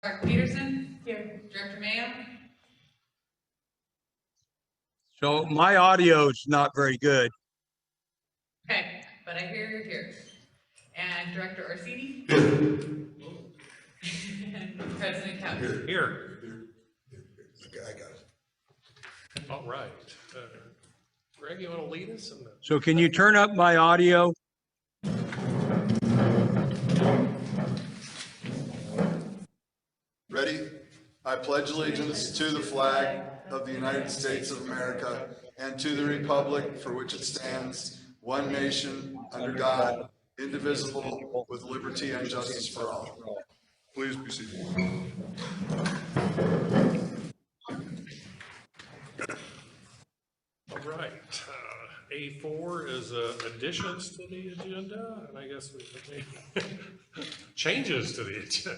Dr. Peterson? Here. Director Mayo? So my audio's not very good. Okay, but I hear you're here. And Director Orsini? And President Couch? Here. Okay, I got it. All right. Greg, you want to lead us? So can you turn up my audio? Ready? I pledge allegiance to the flag of the United States of America and to the republic for which it stands, one nation, under God, indivisible, with liberty and justice for all. Please be seated. All right. A4 is additions to the agenda, and I guess we changes to the agenda.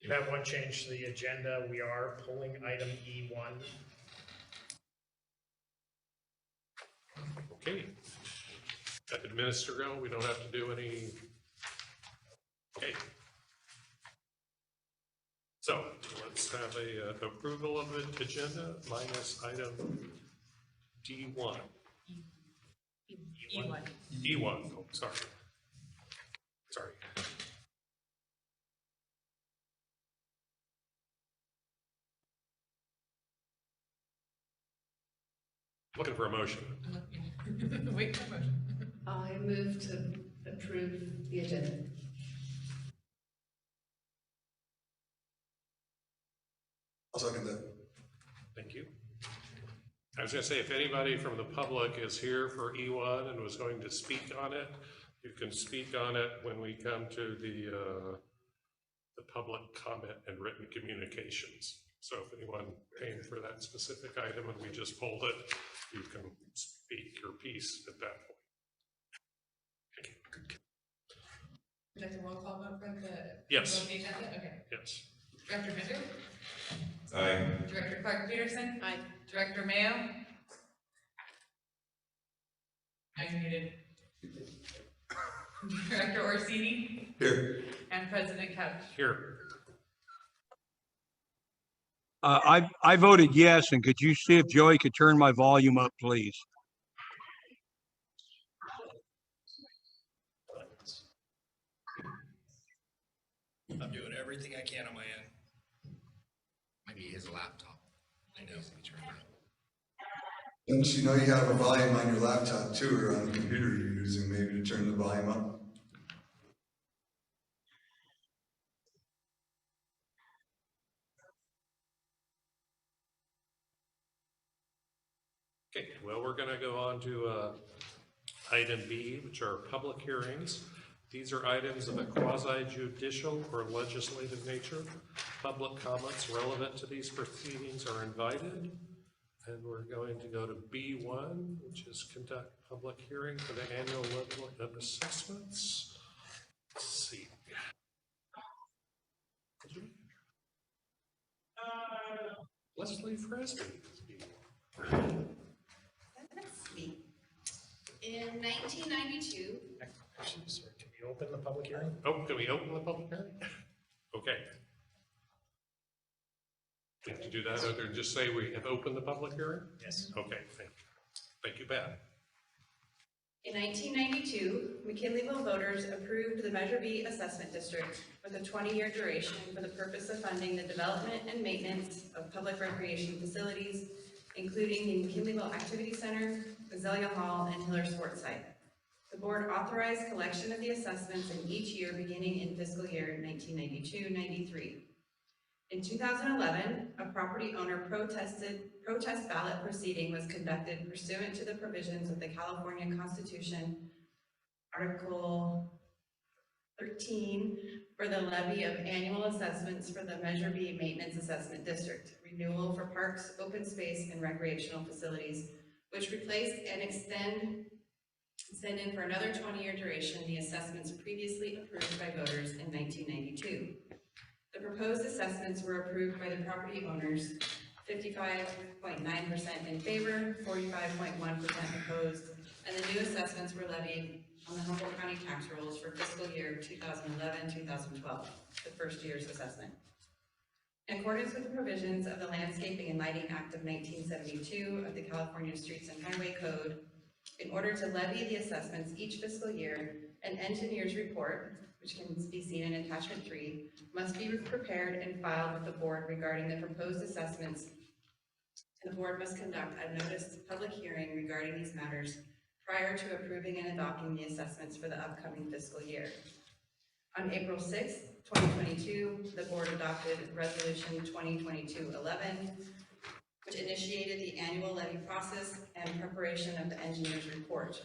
You have one change to the agenda. We are pulling item E1. Okay. Administrative, we don't have to do any. Okay. So let's have a approval of the agenda minus item D1. E1. E1, oh, sorry. Sorry. Looking for a motion. Wait for motion. I move to approve the agenda. I'll second that. Thank you. I was going to say, if anybody from the public is here for E1 and was going to speak on it, you can speak on it when we come to the public comment and written communications. So if anyone came for that specific item and we just pulled it, you can speak your piece at that point. Would you like a roll call vote for the Yes. vote on the agenda? Okay. Yes. Director Bender? Aye. Director Clark Peterson? Aye. Director Mayo? Now you're muted. Director Orsini? Here. And President Couch? Here. I voted yes, and could you see if Joey could turn my volume up, please? I'm doing everything I can on my end. Maybe his laptop. I know. Since you know you have a volume on your laptop too, or on the computer you're using, maybe to turn the volume up. Okay, well, we're going to go on to item B, which are public hearings. These are items of a quasi-judicial or legislative nature. Public comments relevant to these proceedings are invited. And we're going to go to B1, which is conduct public hearing for the annual level of assessments. Let's see. Leslie Fresby. Let's see. In 1992, Sir, can we open the public hearing? Oh, can we open the public hearing? Okay. Need to do that, or just say we have opened the public hearing? Yes. Okay, thank you. Thank you, Pat. In 1992, McKinleyville voters approved the Measure B Assessment District with a 20-year duration for the purpose of funding the development and maintenance of public recreation facilities, including the McKinleyville Activity Center, Azalea Hall, and Hiller Sports Site. The board authorized collection of the assessments in each year beginning in fiscal year 1992-93. In 2011, a property owner protest ballot proceeding was conducted pursuant to the provisions of the California Constitution, Article 13, for the levy of annual assessments for the Measure B Maintenance Assessment District, renewal for parks, open space, and recreational facilities, which replaced and extend in for another 20-year duration the assessments previously approved by voters in 1992. The proposed assessments were approved by the property owners, 55.9% in favor, 45.1% opposed, and the new assessments were levied on the Humboldt County tax rolls for fiscal year 2011-2012, the first year's assessment. In accordance with the provisions of the Landscaping and Lighting Act of 1972 of the California Streets and Highway Code, in order to levy the assessments each fiscal year, an engineer's report, which can be seen in attachment 3, must be prepared and filed with the board regarding the proposed assessments, and the board must conduct a notice public hearing regarding these matters prior to approving and adopting the assessments for the upcoming fiscal year. On April 6, 2022, the board adopted Resolution 2022-11, which initiated the annual levy process and preparation of the engineer's report,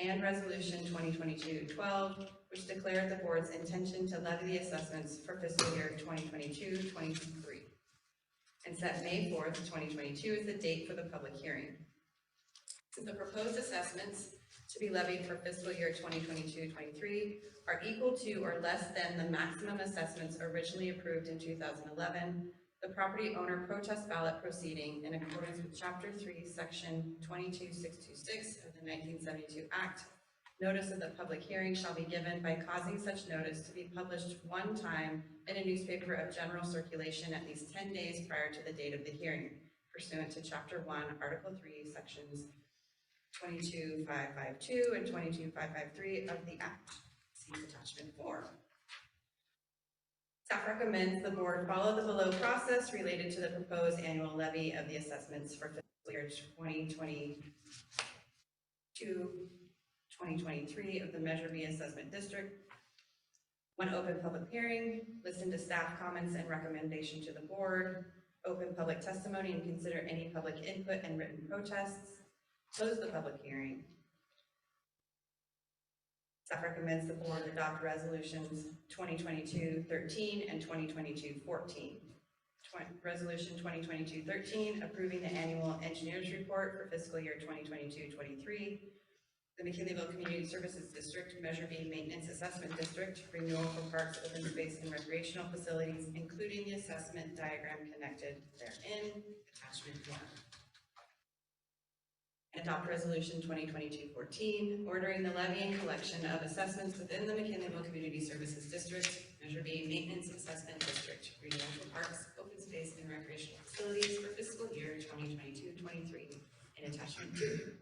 and Resolution 2022-12, which declared the board's intention to levy the assessments for fiscal year 2022-23, and set May 4th, 2022 as the date for the public hearing. Since the proposed assessments to be levied for fiscal year 2022-23 are equal to or less than the maximum assessments originally approved in 2011, the property owner protest ballot proceeding in accordance with Chapter 3, Section 22626 of the 1972 Act, notice of the public hearing shall be given by causing such notice to be published one time in a newspaper of general circulation at least 10 days prior to the date of the hearing, pursuant to Chapter 1, Article 3, Sections 22552 and 22553 of the Act. See attachment 4. Staff recommends the board follow the below process related to the proposed annual levy of the assessments for fiscal year 2022-2023 of the Measure B Assessment District. 1, open public hearing, listen to staff comments and recommendation to the board, open public testimony and consider any public input and written protests, close the public hearing. Staff recommends the board adopt resolutions 2022-13 and 2022-14. Resolution 2022-13, approving the annual engineer's report for fiscal year 2022-23. The McKinleyville Community Services District, Measure B Maintenance Assessment District, renewal for parks, open space, and recreational facilities, including the assessment diagram connected therein, attachment 1. Adopt Resolution 2022-14, ordering the levy and collection of assessments within the McKinleyville Community Services District, Measure B Maintenance Assessment District, renewal for parks, open space, and recreational facilities for fiscal year 2022-23, in attachment 2.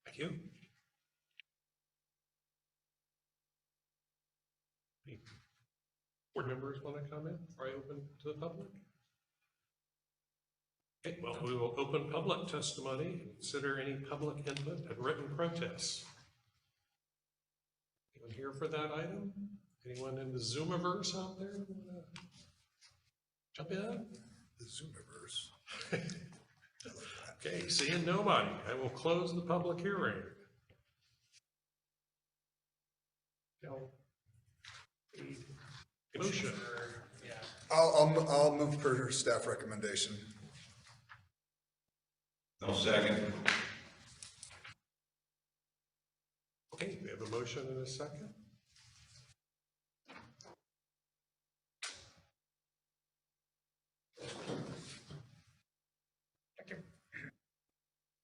Thank you. Board members want to comment before I open to the public? Okay, well, we will open public testimony, consider any public input and written protests. Anyone here for that item? Anyone in the Zoomiverse out there? Jump in? The Zoomiverse. Okay, seeing nobody, I will close the public hearing. Motion. I'll move per staff recommendation. No second. Okay, we have a motion and a second.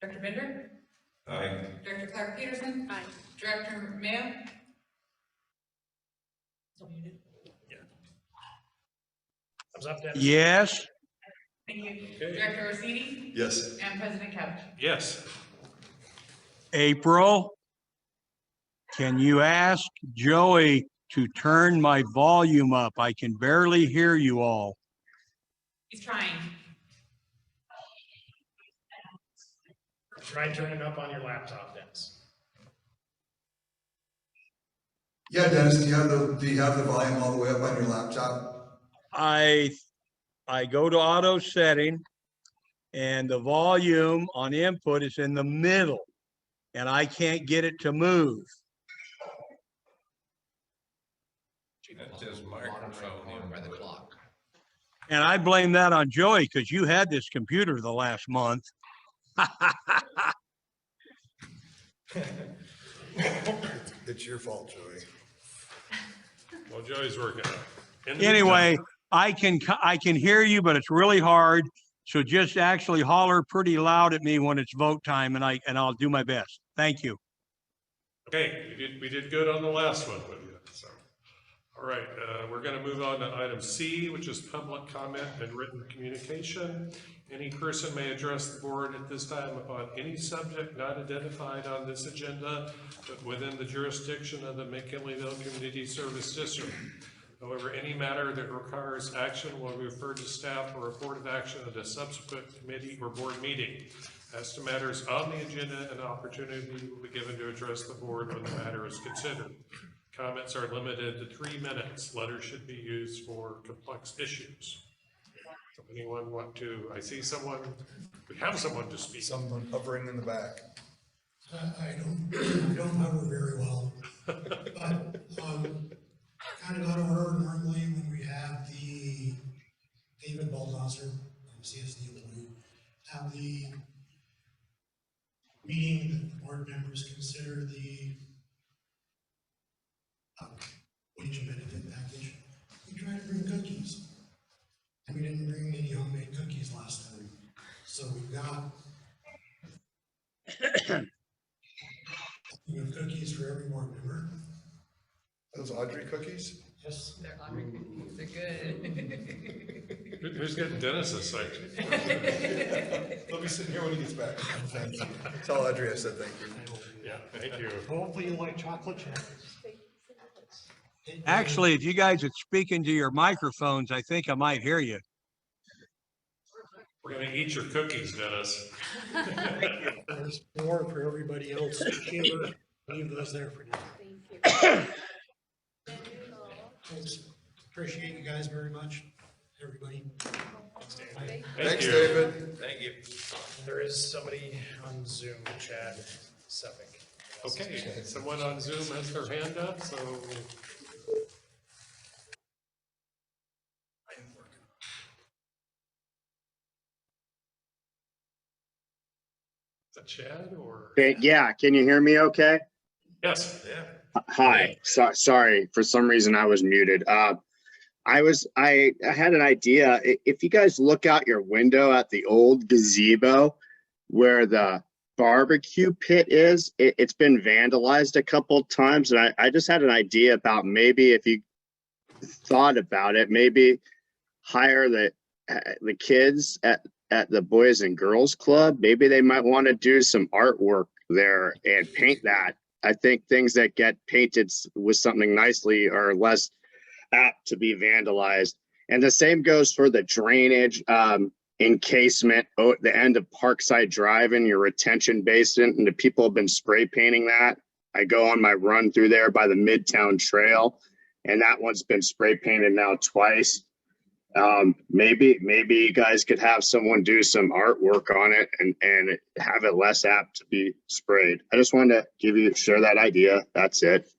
Dr. Bender? Aye. Director Clark Peterson? Aye. Director Mayo? Still muted. Thumbs up, Dennis. Yes. Thank you. Okay. Director Orsini? Yes. And President Couch? Yes. April, can you ask Joey to turn my volume up? I can barely hear you all. He's trying. Try turning up on your laptop, Dennis. Yeah, Dennis, do you have the volume all the way up on your laptop? I go to auto setting and the volume on input is in the middle and I can't get it to move. That's his microphone in By the clock. And I blame that on Joey because you had this computer the last month. It's your fault, Joey. Well, Joey's working on it. Anyway, I can hear you, but it's really hard So just actually holler pretty loud at me when it's vote time and I'll do my best. Thank you. Okay, we did good on the last one with you, so. All right, we're gonna move on to item C, which is public comment and written communication. Any person may address the board at this time upon any subject not identified on this agenda, but within the jurisdiction of the McKinleyville Community Service District. However, any matter that requires action will be referred to staff for report of action at a subsequent committee or board meeting. As to matters on the agenda, an opportunity will be given to address the board when the matter is considered. Comments are limited to 3 minutes. Letters should be used for complex issues. So anyone want to, I see someone, we have someone to speak. Someone hovering in the back. I don't hover very well, but, kind of out of order normally when we have the David Baldasser, CSD employee, have the meeting that the board members consider the wage and benefit package. We tried to bring cookies, and we didn't bring any homemade cookies last time. So we've got cookies for every board member. Those Audrey cookies? Yes. They're Audrey cookies, they're good. Who's getting Dennis's section? Let me sit here when he gets back. Thank you. Tell Audrey I said thank you. Yeah, thank you. Hopefully you like chocolate chip. Actually, if you guys would speak into your microphones, I think I might hear you. We're gonna eat your cookies, Dennis. There's more for everybody else. Here, leave those there for now. Thanks. Appreciate you guys very much, everybody. Thank Thanks, you. David. Thank you. There is somebody on Zoom, Chad Suffolk. Okay, someone on Zoom has their hand up, so. Is that Chad or? Yeah, can you hear me okay? Yes. Yeah. Hi, sorry, for some reason I was muted. I had an idea. If you guys look out your window at the old gazebo where the barbecue pit is, it's been vandalized a couple of times. And I just had an idea about maybe if you thought about it, maybe hire the kids at the Boys and Girls Club. Maybe they might want to do some artwork there and paint that. I think things that get painted with something nicely are less apt to be vandalized. And the same goes for the drainage encasement, the end of Parkside Drive in your retention basin. And the people have been spray painting that. I go on my run through there by the Midtown Trail, and that one's been spray painted now twice. Maybe you guys could have someone do some artwork on it and have it less apt to be sprayed. I just wanted to share that idea. That's it.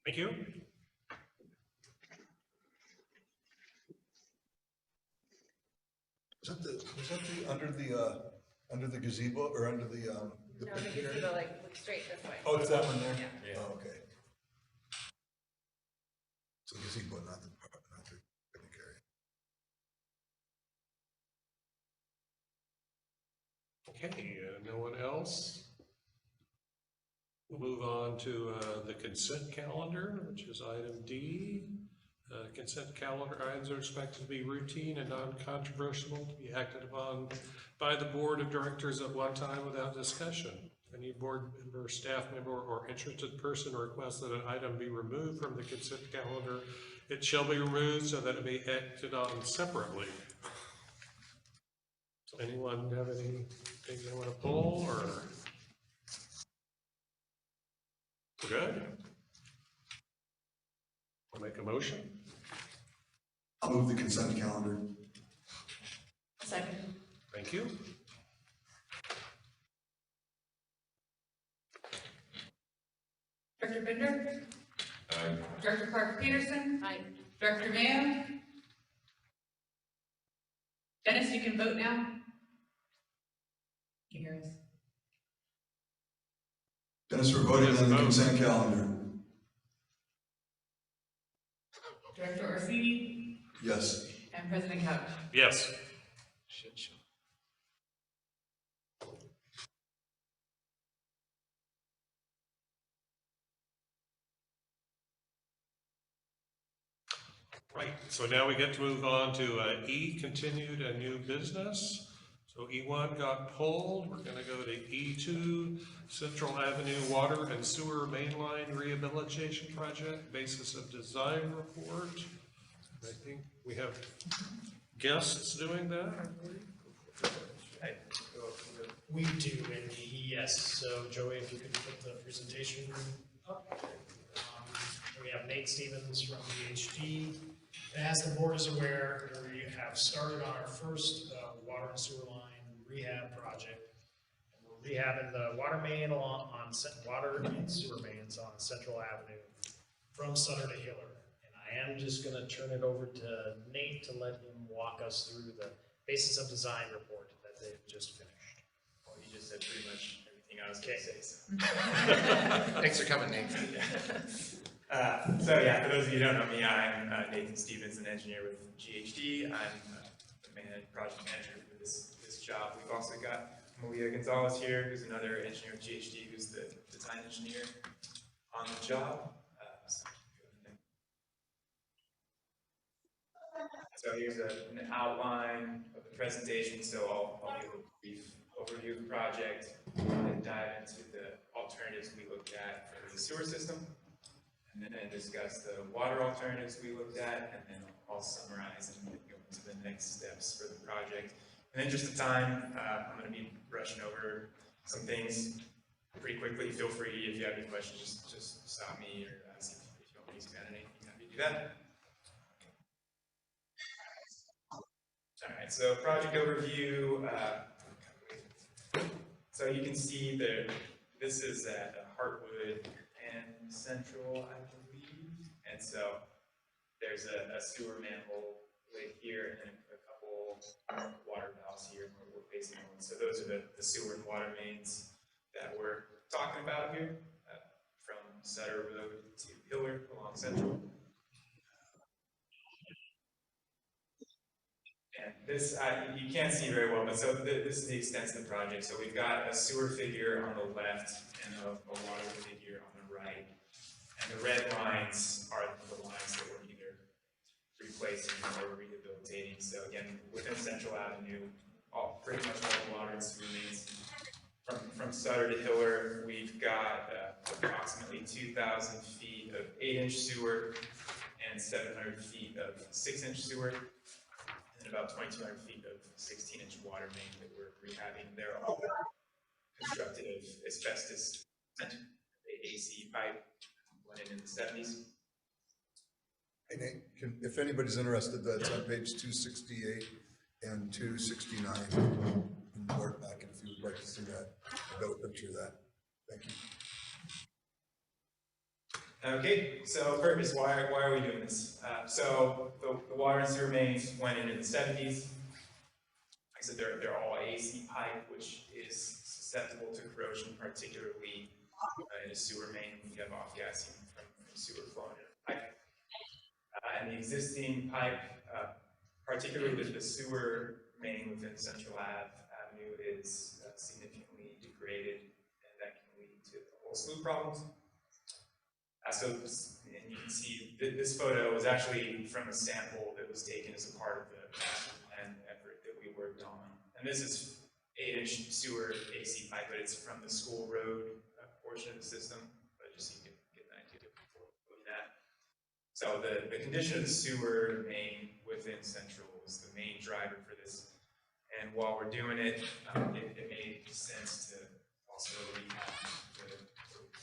Thank you. Was that the under the gazebo or under the No, the gazebo, like, look straight this way. Oh, it's that one there? Yeah. Oh, okay. So gazebo, not the picnic area. Okay, no one else? We'll move on to the consent calendar, which is item D. Consent calendar items are expected to be routine and non-controversial, to be acted upon by the board of directors at one time without discussion. Any board member, staff member, or interested person requests that an item be removed from the consent calendar, it shall be removed so that it be acted on separately. So anyone have anything they want to pull, or? We're good? I'll make a motion. I'll move the consent calendar. Second. Thank you. Director Bender? Aye. Director Clark Peterson? Aye. Director Mayo? Dennis, you can vote now? Can you hear us? Dennis, we're voting on the consent calendar. Director Orsini? Yes. And And President Couch. Yes. Right, so now we get to move on to E, continued and new business. So E1 got pulled, we're gonna go to E2, Central Avenue Water and Sewer Mainline Rehabilitation Project, basis of design report. I think we have guests doing that, I believe. We do indeed, yes. So Joey, if you could put the presentation up. We have Nate Stevens from VHG. As the board is aware, we have started on our first water and sewer line rehab project. And we're rehabbing the water main along on water and sewer mains on Central Avenue from Sutter to Hiller. And I am just going to turn it over to Nate to let him walk us through the basis of design report that they've just finished. Well, you just said pretty much everything I was going to say. So. Thanks for coming, Nate. So yeah, for those of you who don't know me, I'm Nathan Stevens, an engineer with GHD. I'm the project manager for this job. We've also got Malia Gonzalez here, who's another engineer with GHD, who's the design engineer on the job. So here's an outline of the presentation. So I'll give a brief overview of the project and dive into the alternatives we looked at for the sewer system, and then discuss the water alternatives we looked at, and then I'll summarize and go into the next steps for the project. And then just the time, I'm going to be brushing over some things pretty quickly. Feel free, if you have any questions, just stop me or ask if you want me to expand on anything, happy to do that. All right, so project overview. So you can see this is at Hartwood and Central, I believe. And so there's a sewer manhole right here and then a couple water valves here where we're facing on. So those are the sewer and water mains that we're talking about here, from Sutter Road to Hiller along Central. And this, you can't see very well, but so this is the extent of the project. So we've got a sewer figure on the left and a water figure on the right. And the red lines are the lines that we're either replacing or rehabilitating. So again, within Central Avenue, pretty much all the water and sewer mains. From Sutter to Hiller, we've got approximately 2,000 feet of 8-inch sewer and 700 feet of 6-inch sewer. And about 2,200 feet of 16-inch water main that we're rehabbing. They're all constructed of asbestos AC pipe, went in the 70s. Hey Nate, if anybody's interested, that's on page 268 and 269 in the board packet, if you would like to see that. I've got a picture of that. Thank you. Okay, so purpose, why are we doing this? So the water and sewer mains went into the 70s. Like I said, they're all AC pipe, which is susceptible to corrosion, particularly in a sewer main when you have off-gassing from sewer flowing in a pipe. And the existing pipe, particularly the sewer main within Central Avenue, is significantly degraded, and that can lead to a whole slew of problems. So, and you can see this photo is actually from a sample that was taken as a part of the master plan effort that we worked on. And this is 8-inch sewer AC pipe, but it's from the School Road portion of the system, but just so you can get an idea before looking at. So the condition of the sewer main within Central was the main driver for this. And while we're doing it, it made sense to also rehab the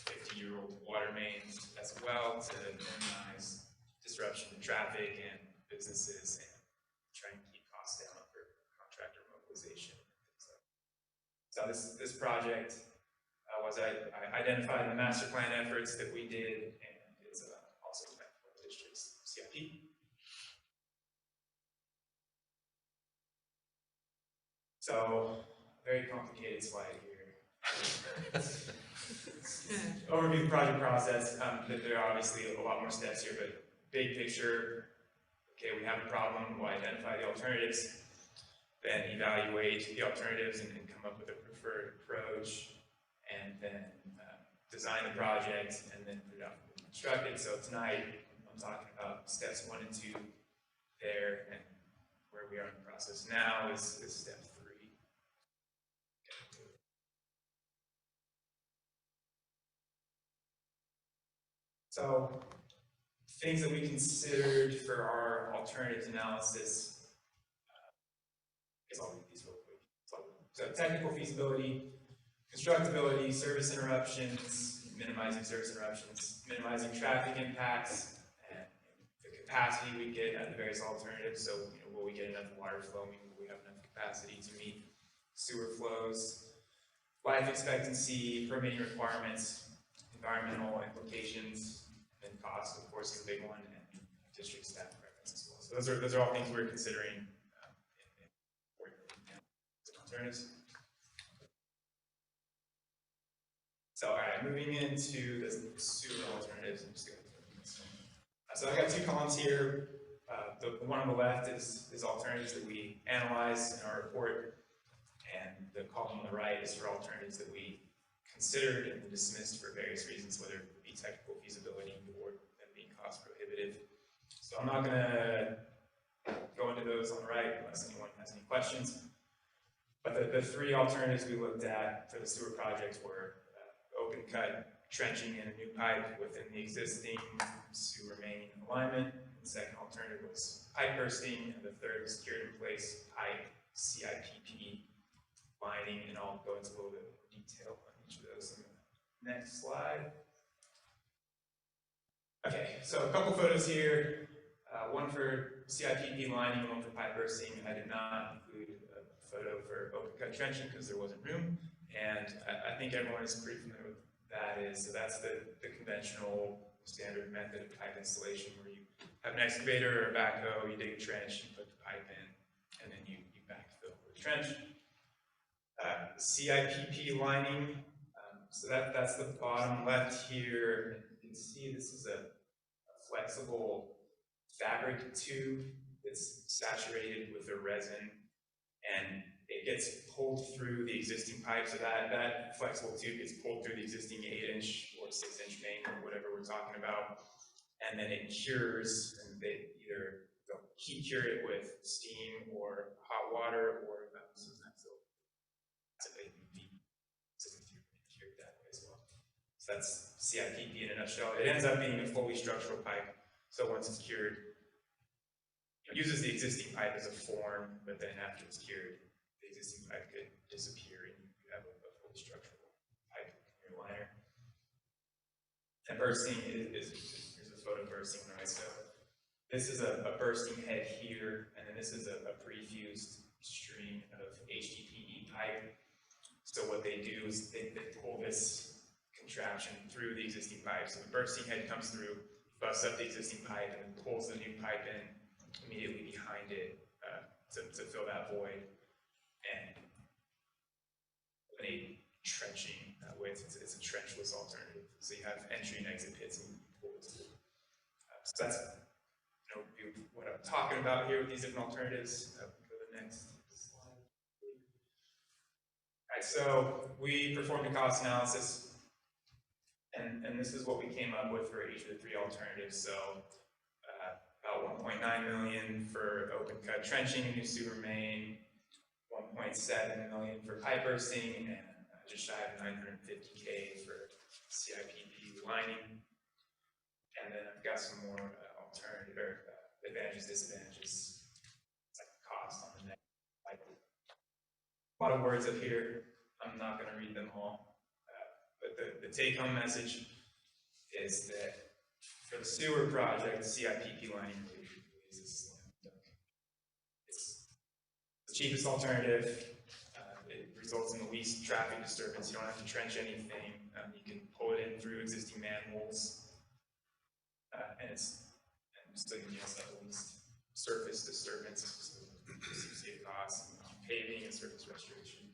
50-year-old water mains as well to minimize disruption to traffic and businesses and try and keep costs down for contractor mobilization. So this project was identified in the master plan efforts that we did, and it's also met for the district's CIP. So, very complicated slide here. Overview of the project process. There are obviously a lot more steps here, but big picture, the okay, we have a problem, we'll identify the alternatives, then evaluate the alternatives and come up with a preferred approach, and then design the project, and then put it out and construct it. So tonight, I'm talking about steps 1 and 2 there, and where we are in the process now is step 3. So, things that we considered for our alternatives analysis, I'll read these real quick. So technical feasibility, constructability, service interruptions, minimizing service interruptions, minimizing traffic impacts, and the capacity we get at the various alternatives. So, will we get enough water flowing? Will we have enough capacity to meet sewer flows? Life expectancy, permitting requirements, environmental implications, and cost, of course, is a big one, and district staff preference as well. So those are all things we're considering in alternatives. So, all right, moving into the sewer alternatives. So I've got 2 columns here. The one on the left is alternatives that we analyze in our report, and the column on the right is for alternatives that we considered and dismissed for various reasons, whether it be technical feasibility or them being cost prohibitive. So I'm not going to go into those on the right unless anyone has any questions. But the 3 alternatives we looked at for the sewer project were open cut trenching in a new pipe within the existing sewer main alignment. The second alternative was pipe bursting, and the third was secured in place pipe CIPP lining, and I'll go into a little bit more detail on each of those in the next slide. Okay, so a couple photos here, one for CIPP lining and one for pipe bursting. I did not include a photo for open cut trenching because there wasn't room, and I think everyone is pretty familiar with that is. So that's the conventional standard method of pipe installation, where you have an excavator or a backhoe, you dig a trench, you put the pipe in, and then you backfill the trench. CIPP lining, so that's the bottom left here. You can see this is a flexible fabric tube that's saturated with a resin, and it gets pulled through the existing pipe. So that flexible tube gets pulled through the existing 8-inch or 6-inch main, or whatever we're talking about, and then it cures, and they'll heat cure it with steam or hot water, or cured that way as well. So that's CIPP in a nutshell. It ends up being a fully structural pipe. So once it's cured, it uses the existing pipe as a form, but then after it's cured, the existing pipe could disappear and you have a fully structural pipe in your liner. And bursting here's a photo of bursting, right? So this is a bursting head here, and then this is a pre-fused string of HDPE pipe. So what they do is they pull this contraption through the existing pipe. So the bursting head comes through, busts up the existing pipe, and then pulls the new pipe in immediately behind it to fill that void. And eliminate trenching that way. It's a trenchless alternative. So you have entry and exit pits and pull it through. So that's what I'm talking about here with these different alternatives. Go to the next slide. All right, so we performed a cost analysis, and this is what we came up with for each of the 3 alternatives. So about 1.9 million for open cut trenching a new sewer main, 1.7 million for pipe bursting, and just shy of 950K for CIPP lining. And then I've got some more alternative or advantages, disadvantages, like cost on the next. Like a lot of words up here. I'm not going to read them all, but the take-home message is that for the sewer project, CIPP lining is a slam dunk. It's the cheapest alternative. It results in the least traffic disturbance. You don't have to trench anything. You can pull it in through existing manholes, and it's still going to have the least surface disturbance. So you see the cost on paving and surface restoration.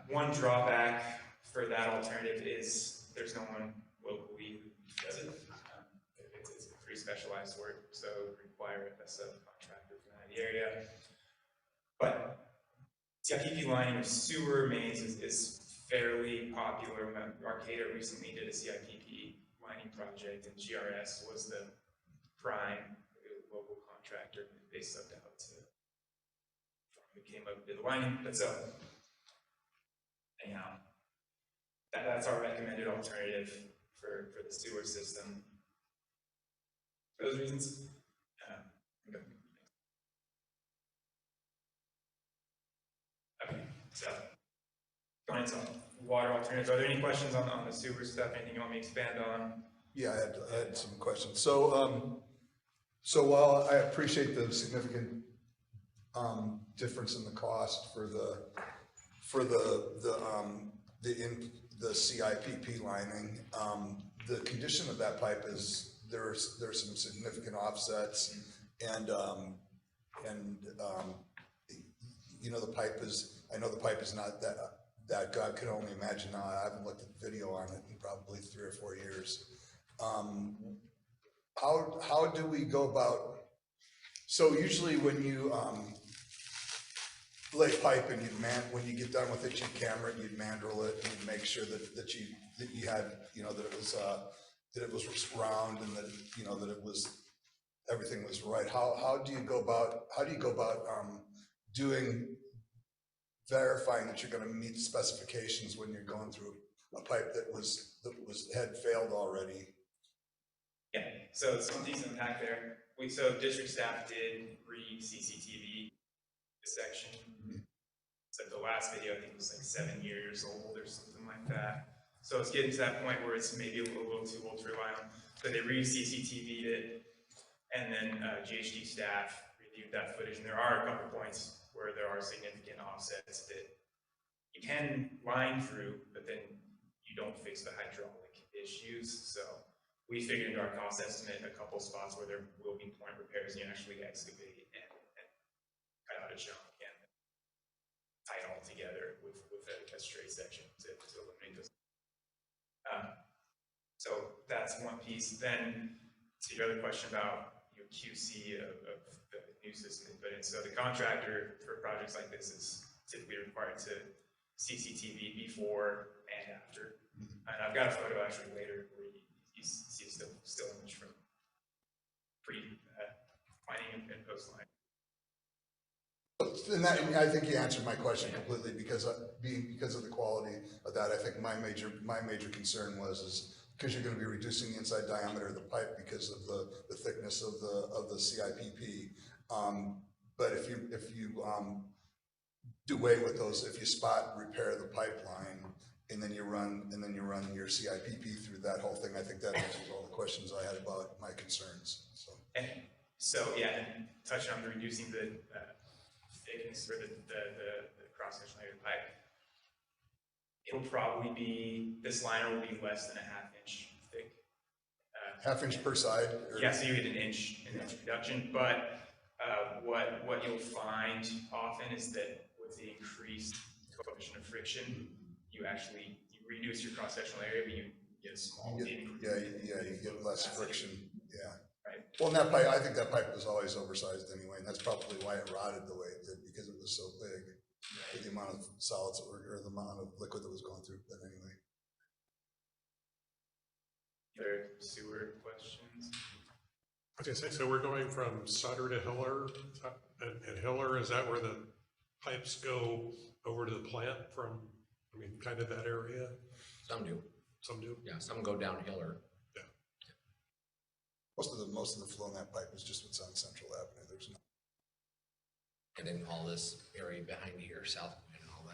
One drawback for that alternative is there's no one locally who does it. It's a pretty specialized work, so it would require a subcontractor from that area. But CIPP lining of sewer mains is fairly popular. Arcata recently did a CIPP lining project, and GRS was the prime local contractor. They subbed out to who came up with the lining. But so, anyhow, that's our recommended alternative for the sewer system. For those reasons. Okay, so going into water alternatives, are there any questions on the sewer stuff? Anything you want me to expand on? Yeah, I had some questions. So, so while I appreciate the significant difference in the cost for the CIPP lining, the condition of that pipe is there's some significant offsets, and you know, the pipe is, I know the pipe is not that good. I could only imagine now. I haven't looked at the video on it in probably 3 or 4 years. How do we go about, so usually when you lay pipe and when you get done with it, you'd camera it, you'd mandrel it, and you'd make sure that you had, you know, that it was round, and that, you know, that it was, everything was right. How do you go about verifying that you're going to meet the specifications when you're going through a pipe that had failed already? Yeah, so some decent impact there. So district staff did re-CCTV this section. So the last video, I think, was like 7 years old or something like that. So it's getting to that point where it's maybe a little too old to rely on. But they re-CCTV'd it, and then GHD staff reviewed that footage, and there are a couple points where there are significant offsets that you can line through, but then you don't fix the hydraulic issues. So we figured into our cost estimate a couple spots where there will be point repairs, and you actually excavate and cut out a chunk and tie it all together with a straight section to eliminate those. So that's one piece. Then to your other question about QC of the new system put in. So the contractor for projects like this is typically required to CCTV before and after. And I've got a photo actually later where you see a still image from pre-mining and post-line. And I think you answered my question completely, because of the quality of that. I think my major concern was because you're going to be reducing the inside diameter of the pipe because of the thickness of the CIPP. But if you do away with those, if you spot repair the pipeline and then you run your CIPP through that whole thing, I think that answers all the questions I had about my concerns. So yeah, and touching on reducing the thickness or the cross-sectional area of the pipe, it'll probably be, this liner will be less than a half-inch thick. Half-inch per side? Or? Yeah, so you get an inch reduction, but what you'll find often is that with the increased coefficient of friction, you reduce your cross-sectional area, but you get a small increase. You get less friction, yeah. Right. Well, and that pipe, I think that pipe was always oversized anyway, and that's probably why it rotted the way it did, because it was so big, with the amount of solids or the amount of liquid that was going through. But anyway. Other sewer questions? I was gonna say, so we're going from Sutter to Hiller, and Hiller, is that where the pipes go over to the plant from, I mean, kind of that area? Some do. Some do? Yeah, some go down Hiller. Yeah. Most of the flow in that pipe is just what's on Central Avenue. There's no. And then all this area behind here, South and all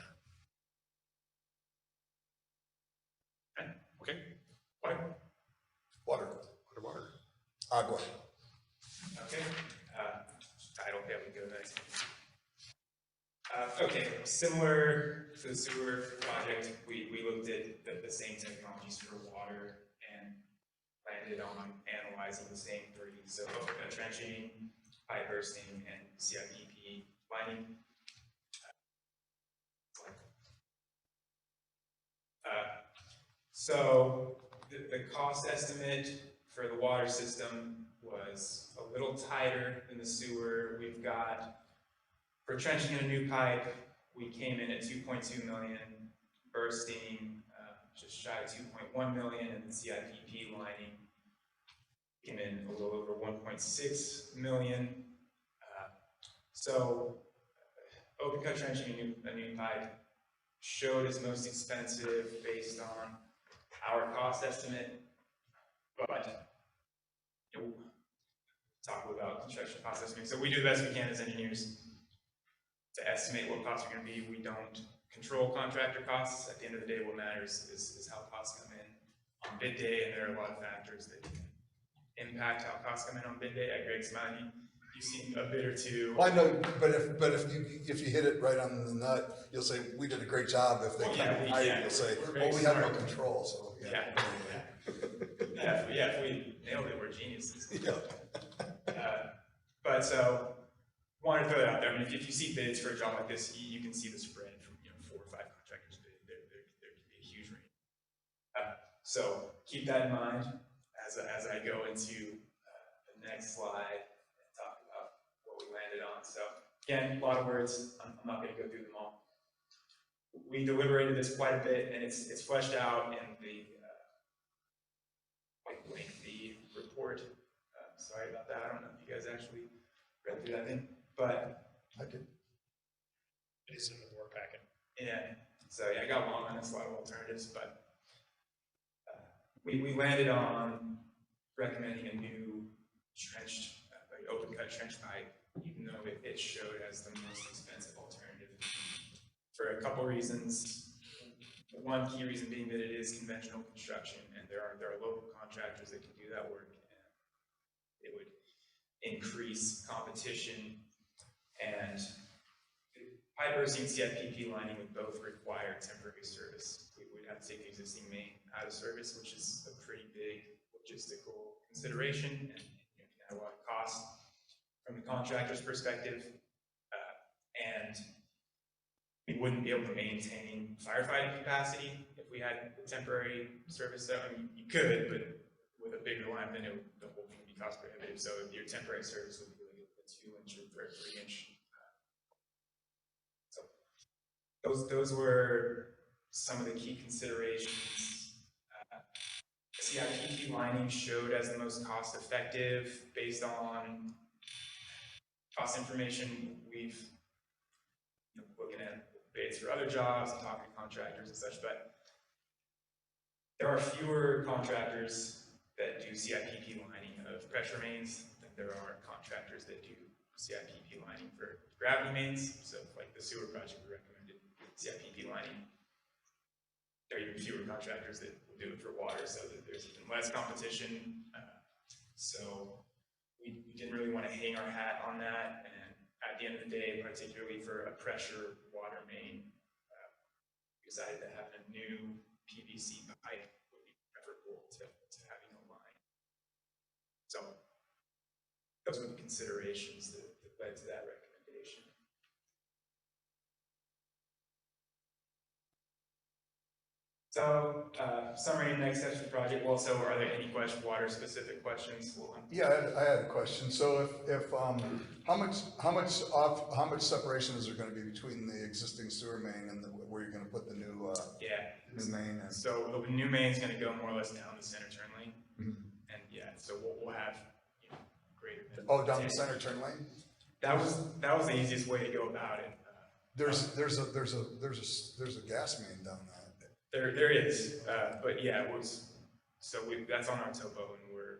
that. Okay. Water. Agua. Okay. Title, yeah, we go next. Okay, similar to the sewer project, we looked at the same technologies for water and landed on analyzing the same three. So trenching, pipe bursting, and CIPP lining. So the cost estimate for the water system was a little tighter than the sewer. We've got, for trenching a new pipe, we came in at 2.2 million, bursting just shy of 2.1 million, and the CIPP lining came in a little over 1.6 million. So open cut trenching a new pipe showed as most expensive based on our cost estimate, but talk about construction cost estimate. So we do the best we can as engineers to estimate what costs are going to be. We don't control contractor costs. At the end of the day, what matters is how costs come in on bid day, and there are a lot of factors that can impact how costs come in on bid day. At Greg Smiley, you've seen a bid or two. Well, I know, but if you hit it right on the nut, you'll say, we did a great job. If they come higher, you'll say, well, we have no control, so. If we nailed it, we're geniuses. Yeah. But so, wanted to throw that out there. I mean, if you see bids for a job like this, you can see the spread from 4 or 5 contractors bid. There can be a huge range. So keep that in mind as I go into the next slide and talk about what we landed on. So again, a lot of words. I'm not going to go through them all. We deliberated this quite a bit, and it's fleshed out in the quite lengthy report. Sorry about that. I don't know if you guys actually read through that thing, but I did. It is in the board packet. Yeah. So yeah, I got long on this, a lot of alternatives, but we landed on recommending a new trenched, open cut trench pipe, even though it showed as the most expensive alternative for a couple reasons. One key reason being that it is conventional construction, and there are local contractors that can do that work, and it would increase competition, and pipe bursting and CIPP lining would both require temporary service. We would have to take the existing main out of service, which is a pretty big logistical consideration, and can have a lot of cost from the contractor's perspective, and we wouldn't be able to maintain firefighting capacity if we had the temporary service. So I mean, you could, but with a bigger line, then the whole thing would be cost prohibitive. So your temporary service would be like a 2-inch or 3-inch. So those were some of the key considerations. CIPP lining showed as the most cost effective based on cost information. We've looking at bids for other jobs and talking to contractors and such, but there are fewer contractors that do CIPP lining of pressure mains than there are contractors that do CIPP lining for gravity mains. So like the sewer project, we recommended CIPP lining. There are even fewer contractors that will do it for water, so that there's even less competition. So we didn't really want to hang our hat on that, and at the end of the day, particularly for a pressure water main, we decided that having a new PVC pipe would be preferable to having a line. So those were the considerations that led to that recommendation. So, summary and next steps for the project. Well, so are there any water-specific questions? Yeah, I had a question. So if how much separation is there going to be between the existing sewer main and where you're going to put the new new main? And so the new main is going to go more or less down the center turn lane, and so we'll have greater. Down the center turn lane. That was the easiest way to go about it. There's a gas main down that. There is, but yeah, it was. So that's on our topo, and we're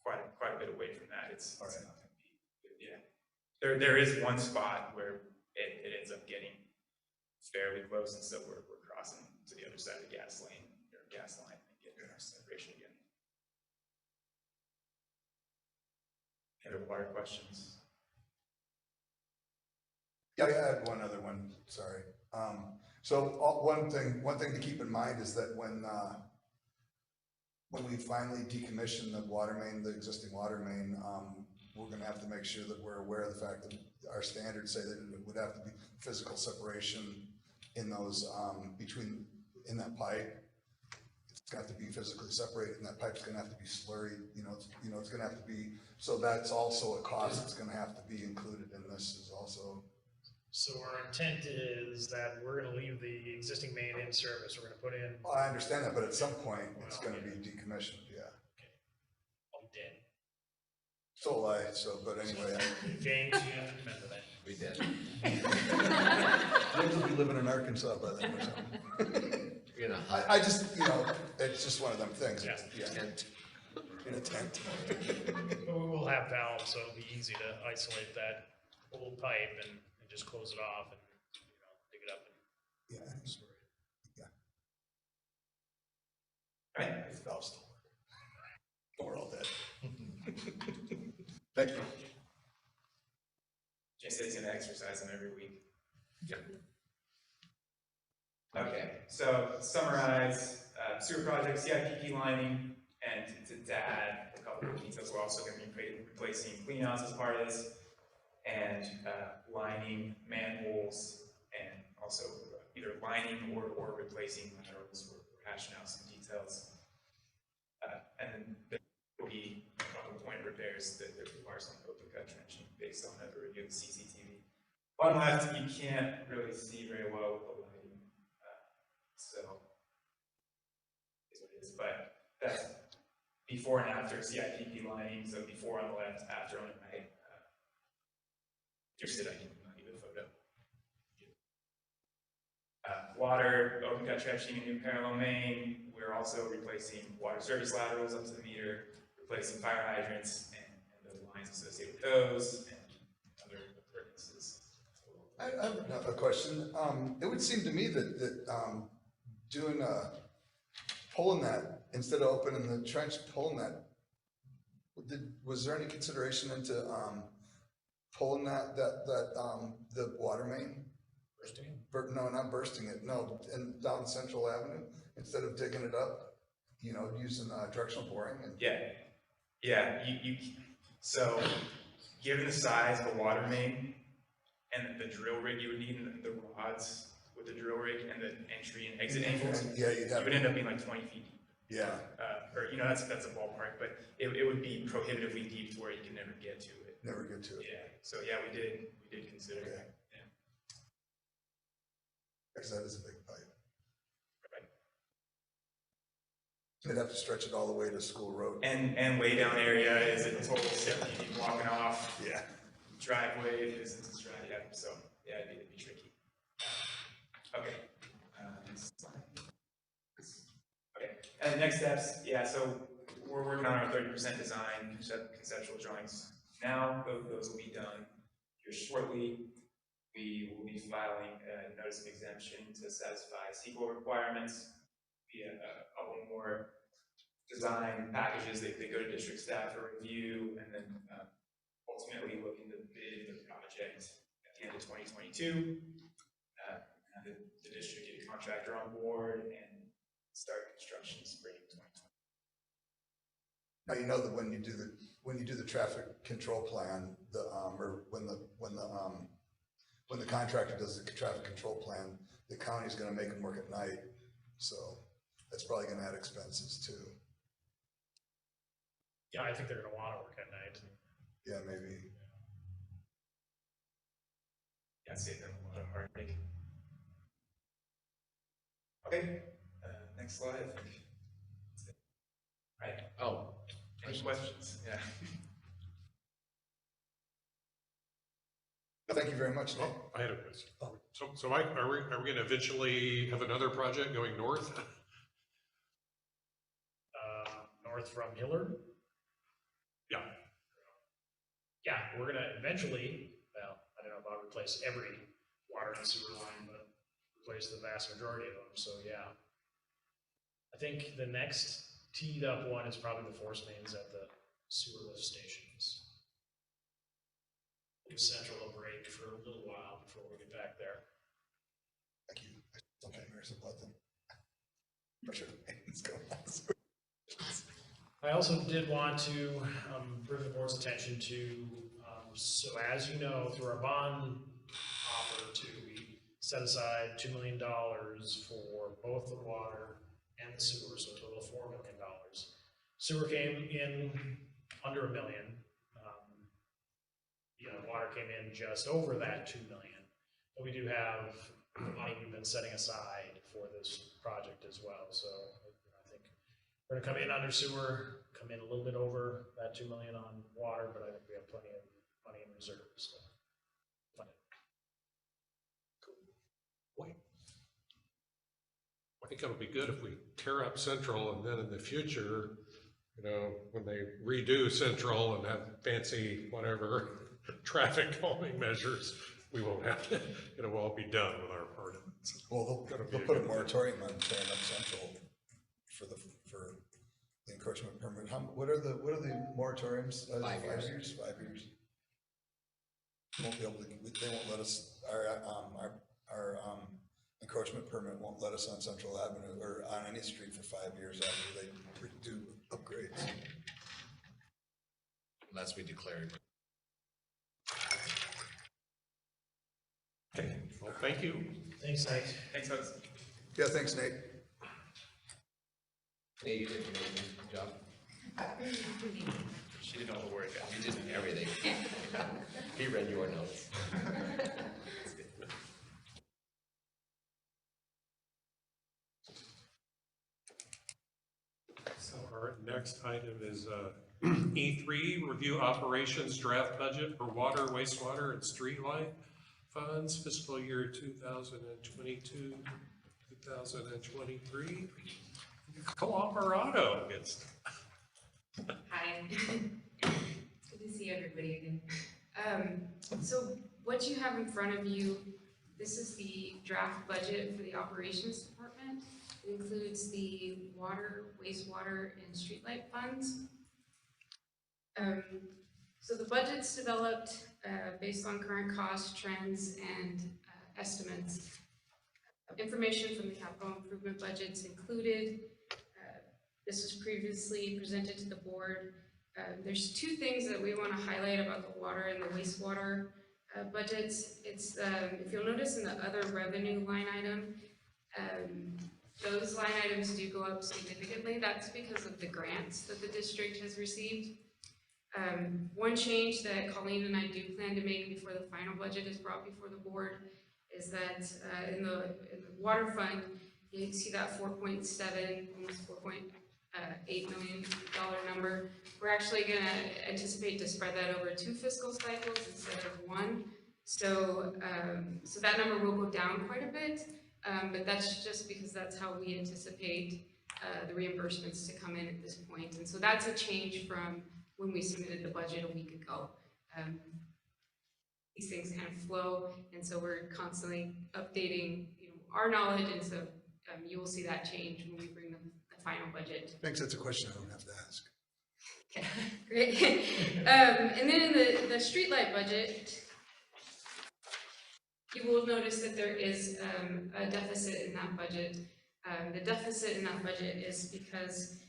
quite a bit away from that. It's not going to be. Yeah, there is one spot where it ends up getting fairly close, and so we're crossing to the other side of the gas lane or gas line and getting our separation again. Any other water questions? Yeah, I had one other one. Sorry. So one thing to keep in mind is that when we finally decommission the water main, the existing water main, we're going to have to make sure that we're aware of the fact that our standards say that it would have to be physical separation in those in that pipe. gonna have to be physically separated, and that pipe's gonna have to be slurried, it's gonna have to be, so that's also a cost that's gonna have to be included in this is also. So our intent is that we're gonna leave the existing main in service, we're gonna put in, Well, I understand that, but at some point, it's gonna be decommissioned, yeah. oh, dead. So will I, but anyway, James, you have to remember that. We did. James will be living in Arkansas by then or something. In a hut. I just, it's just one of them things. Yeah. Tent. In a tent. But we will have valves, so it'll be easy to isolate that old pipe and just close it off and, dig it up and Yeah. store it. Right, If valves still work. Or we're all dead. Thank you. Jay said he's gonna exercise them every week. Okay, so to summarize, sewer project, CIPP lining, and to add a couple of details, we're also gonna be replacing cleanouts as part of this, and lining manholes, and also either lining or replacing laterals. We're hashing out some details. And then there will be a couple point repairs that require some open cut trenching based on a review of the CCTV. Bottom left, you can't really see very well with the lighting, so is what it is. But that's before and after CIPP lining, so before on the left, after on the right. Interested, I can give you a photo. Water, open cut trenching, and new parallel main. We're also replacing water service laterals up to the meter, replacing fire hydrants and the lines associated with those, and other appurtenances. I have a question. It would seem to me that doing pulling that, instead of opening the trench, pulling that, was there any consideration into pulling the water main? Bursting it? No, not bursting it, no, and down Central Avenue, instead of digging it up, using directional boring and. Yeah, so given the size of the water main and the drill rig you would need, and the rods with the drill rig and the entry and exit angles, Yeah, you'd have. you would end up being like 20 feet deep. Yeah, Or, that's a ballpark, but it would be prohibitively deep to where you can never get to it. never get to it. Yeah, so yeah, we did consider Okay. it. Because that is a big pipe. Right. They'd have to stretch it all the way to School Road. And way down area is a total 70 feet walking off. Yeah. Driveway is yeah, so yeah, it'd be tricky. Okay. Next slide. Okay, and next steps, yeah, so we're working on our 30% design, conceptual drawings. Now, those will be done here shortly. We will be filing a notice of exemption to satisfy SQL requirements. We have a couple more design packages that go to district staff for review, and then ultimately looking to bid the project at the end of 2022. Have the district get a contractor on board and start construction spring 2020. Now, you know that when you do the traffic control plan, or when the contractor does the traffic control plan, the county's gonna make them work at night, so that's probably gonna add expenses too. Yeah, I think they're gonna wanna work at night. Yeah, maybe. Yeah, save them a lot of heartache. Okay, next slide. Right. Oh. Any questions? Yeah. Thank you very much, Nick. Oh, I had a question. So Mike, are we gonna eventually have another project going north? North from Hillard? Yeah. Yeah, we're gonna eventually, well, I don't know about replace every water and sewer line, but replace the vast majority of them, so yeah. I think the next teed up one is probably the force mains at the sewer lift stations. Give Central a break for a little while before we get back there. Thank you. I still can't hear about them. For sure. Let's go. I also did want to bring the board's attention to, so as you know, through our bond offer we set aside $2 million for both the water and the sewer, so a total of $4 million. Sewer came in under $1 million. Water came in just over that 2 million. But we do have money we've been setting aside for this project as well. So I think we're gonna come in under sewer, come in a little bit over that 2 million on water, but I think we have plenty of money in reserves. So. Wait. I think it'll be good if we tear up Central and then in the future, when they redo Central and have fancy whatever traffic calming measures, we won't have to, we'll all be done with our part of it. Well, they'll put a moratorium on tearing up Central for the encroachment permit. What are the moratoriums? 5 years. 5 years? 5 years. Won't be able to, they won't let us, our encroachment permit won't let us on Central Avenue or on any street for 5 years after they do upgrades. Unless we declare it. Okay, well, thank you. Thanks, Nate. Thanks, folks. Yeah, thanks, Nate. Nate, you did an amazing job. She did all the work. You did everything. He read your notes. So our next item is E3, review operations draft budget for water, wastewater, and streetlight funds, fiscal year 2022, 2023. Colorado gets. Hi. Good to see everybody again. So what you have in front of you, this is the draft budget for the operations department. It includes the water, wastewater, and streetlight funds. So the budget's developed based on current cost trends and estimates. Information from the capital improvement budget's included. This was previously presented to the board. There's two things that we want to highlight about the water and the wastewater budgets. It's if you'll notice in the other revenue line item, those line items do go up significantly. That's because of the grants that the district has received. One change that Colleen and I do plan to make before the final budget is brought before the board is that in the water fund, you see that 4.7, almost $4.8 million number. We're actually going to anticipate to spread that over 2 fiscal cycles instead of 1. So, so that number will go down quite a bit, but that's just because that's how we anticipate the reimbursements to come in at this point. And so that's a change from when we submitted the budget a week ago. These things kind of flow, and so we're constantly updating our knowledge, and so you will see that change when we bring the final budget. Thanks, that's a question I don't have to ask. Okay, great. And then in the streetlight budget, you will notice that there is a deficit in that budget. The deficit in that budget is because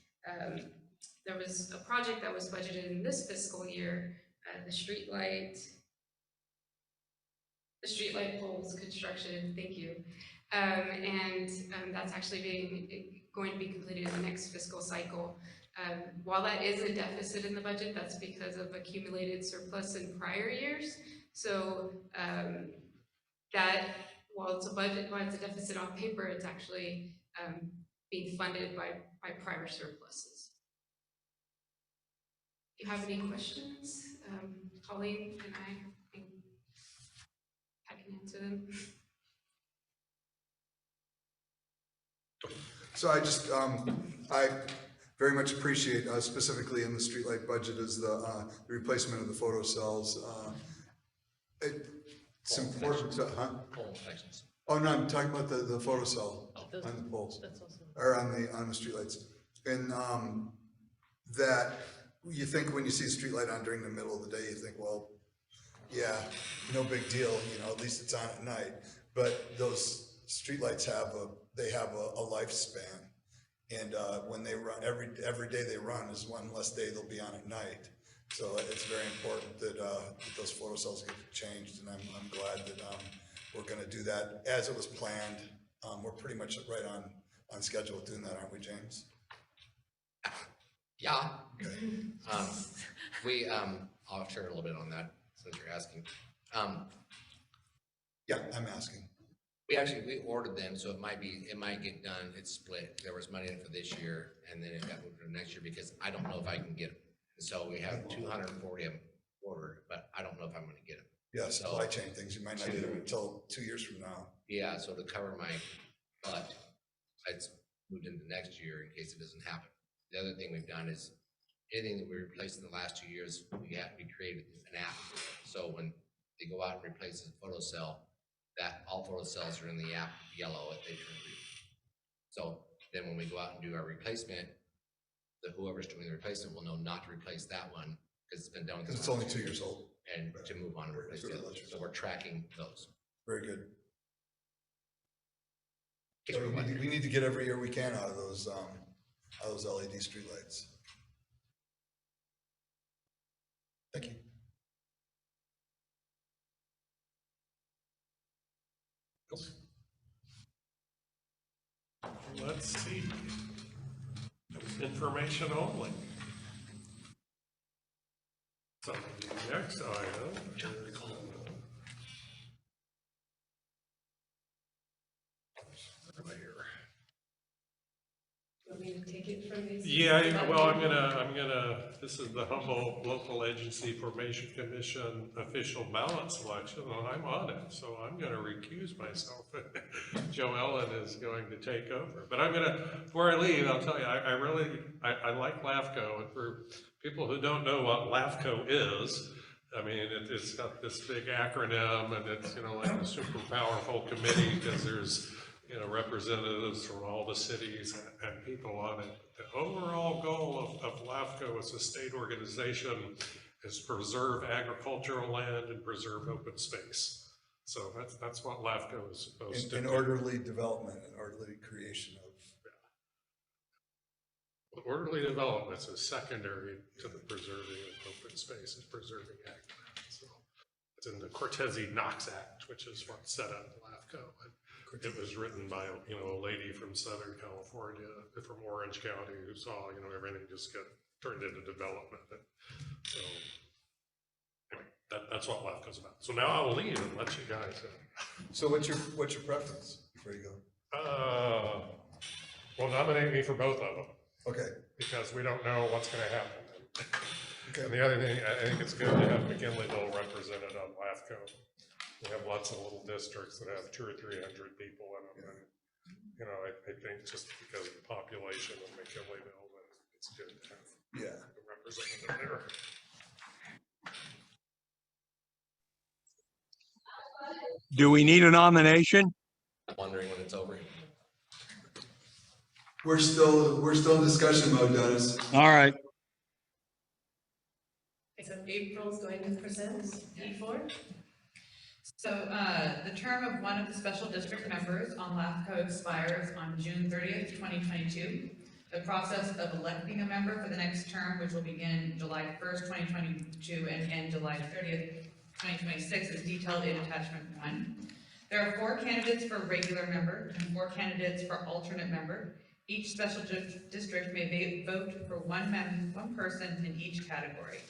there was a project that was budgeted in this fiscal year, the streetlight poles construction, thank you. And that's actually going to be completed in the next fiscal cycle. While that is a deficit in the budget, that's because of accumulated surplus in prior years. So that while it's a deficit on paper, it's actually being funded by prior surpluses. If you have any questions, Colleen and I can answer them. So I just, I very much appreciate, specifically in the streetlight budget, is the replacement of the photo cells. It's important to, Pole inspections. Oh, no, I'm talking about the photo cell on the poles, or on the streetlights. And that you think when you see a streetlight on during the middle of the day, you think, well, yeah, no big deal, at least it's on at night. But those streetlights have a lifespan, and when they run, every day they run is one less day they'll be on at night. So it's very important that those photo cells get changed, and I'm glad that we're going to do that as it was planned. We're pretty much right on schedule with doing that, aren't we, James? Yeah. Okay. I'll share a little bit on that since you're asking. Yeah, I'm asking. We ordered them, so it might get done. It's split. There was money in for this year and then it got moved to next year because I don't know if I can get them. So we have 240 of them ordered, but I don't know if I'm gonna get them. Yeah, supply chain things, you might not get them until 2 years from now. Yeah, so to cover my butt, it's moved into next year in case it doesn't happen. The other thing we've done is anything that we replaced in the last 2 years, we created an app. So when they go out and replace a photo cell, that all photo cells are in the app yellow if they turn green. So then when we go out and do our replacement, whoever's doing the replacement will know not to replace that one because it's been done. Because it's only 2 years old. And to move on and replace the other. So we're tracking those. Very good. In case we're wondering. We need to get every year we can out of those LED streetlights. Thank you. Let's see. Information only. So the next item. Want me to take it from these? Yeah, well, I'm gonna, this is the Humboldt Local Agency Formation Commission official ballot selection, and I'm on it, so I'm gonna recuse myself. Joe Ellen is going to take over, but I'm gonna, before I leave, I'll tell you, I like LAFCO, and for people who don't know what LAFCO is, I mean, it's got this big acronym, and it's, like a super powerful committee, because there's, representatives from all the cities and people on it. The overall goal of LAFCO as a state organization is preserve agricultural land and preserve open space. So that's what LAFCO is supposed to do. In orderly development and orderly creation of. Yeah. Orderly development is secondary to the preserving of open space and preserving ag land. So it's in the Cortese-Knox Act, which is what set up LAFCO. It was written by, a lady from Southern California, from Orange County, who saw, everything just get turned into development. So, anyway, that's what LAFCO's about. So now I will leave and let you guys in. So what's your preference before you go? Well, nominate me for both of them. Okay. Because we don't know what's gonna happen. Okay. And the other thing, I think it's good to have McKinleyville represented on LAFCO. We have lots of little districts that have 200 or 300 people in them. And, I think just because of the population of McKinleyville, it's good to have a representative there. Do we need a nomination? I'm wondering when it's over. We're still in discussion mode, Dennis. All right. So April's going to present E4. So the term of one of the special district members on LAFCO expires on June 30th, 2022. The process of electing a member for the next term, which will begin July 1st, 2022 and end July 30th, 2026, is detailed in attachment 1. There are 4 candidates for regular member and 4 candidates for alternate member. Each special district may vote for one person in each category.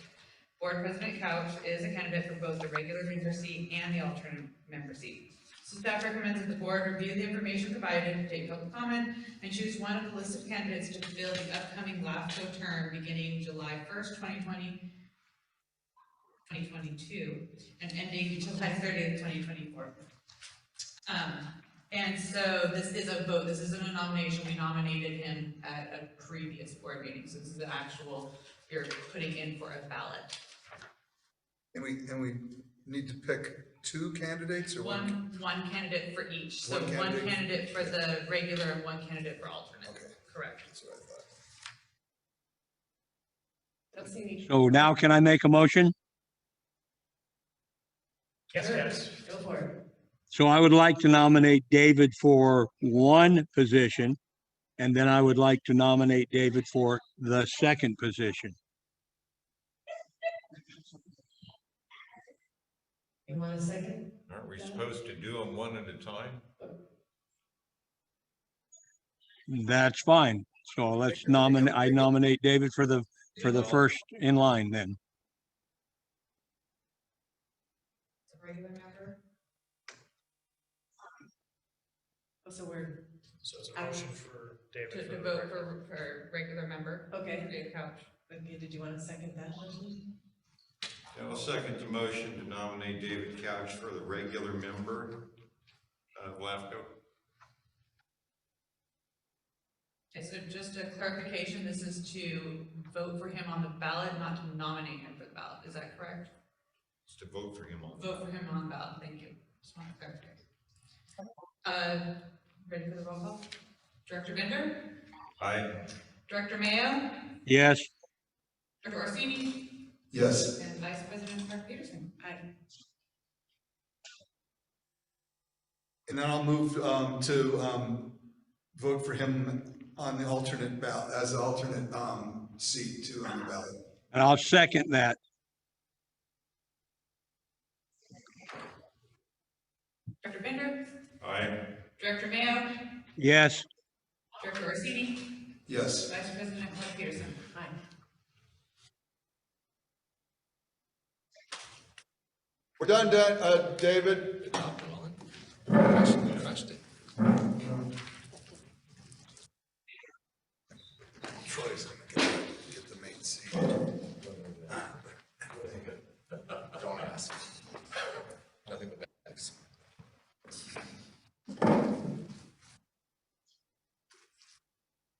Board President Couch is a candidate for both the regular member seat and the alternate member seat. So staff recommends that the board review the information provided, take public comment, and choose one of the list of candidates to fill the upcoming LAFCO term beginning July 1st, 2022, and ending July 30th, 2024. And so this is a vote. This isn't a nomination. We nominated him at a previous board meeting. So this is the actual, you're putting in for a ballot. And we need to pick 2 candidates or one? One candidate for each. So One one candidate? candidate for the regular and one candidate for alternate. Okay. Correct. That's what I thought. Don't see any. So now can I make a motion? Yes. Go for it. So I would like to nominate David for one position, and then I would like to nominate David for the second position. You want a second? Aren't we supposed to do them one at a time? That's fine. So let's nominate, I nominate David for the first in line then. Regular member? So we're, So it's a motion for David. To the vote regular. for regular member? okay, Dave Couch. okay, did you want to second that motion? I'll second the motion to nominate David Couch for the regular member of LAFCO. Okay, so just a clarification, this is to vote for him on the ballot, not to nominate him for the ballot, is that correct? It's to vote for him on. Vote for him on the ballot, thank you. Just want to clarify. Ready for the roll call? Director Bender? Aye. Director Mayo? Yes, Director Orsini? Yes. And Vice President Clark Peterson? Aye. And then I'll move to vote for him on the alternate ballot, as the alternate seat too on the ballot. and I'll second that. Director Bender? Aye. Director Mayo? Yes, Director Orsini? Yes. Vice President Clark Peterson? Aye. We're done, David. Good job, Colin. Crushed it. Troy's gonna get the main seat. Don't ask. Nothing but bags.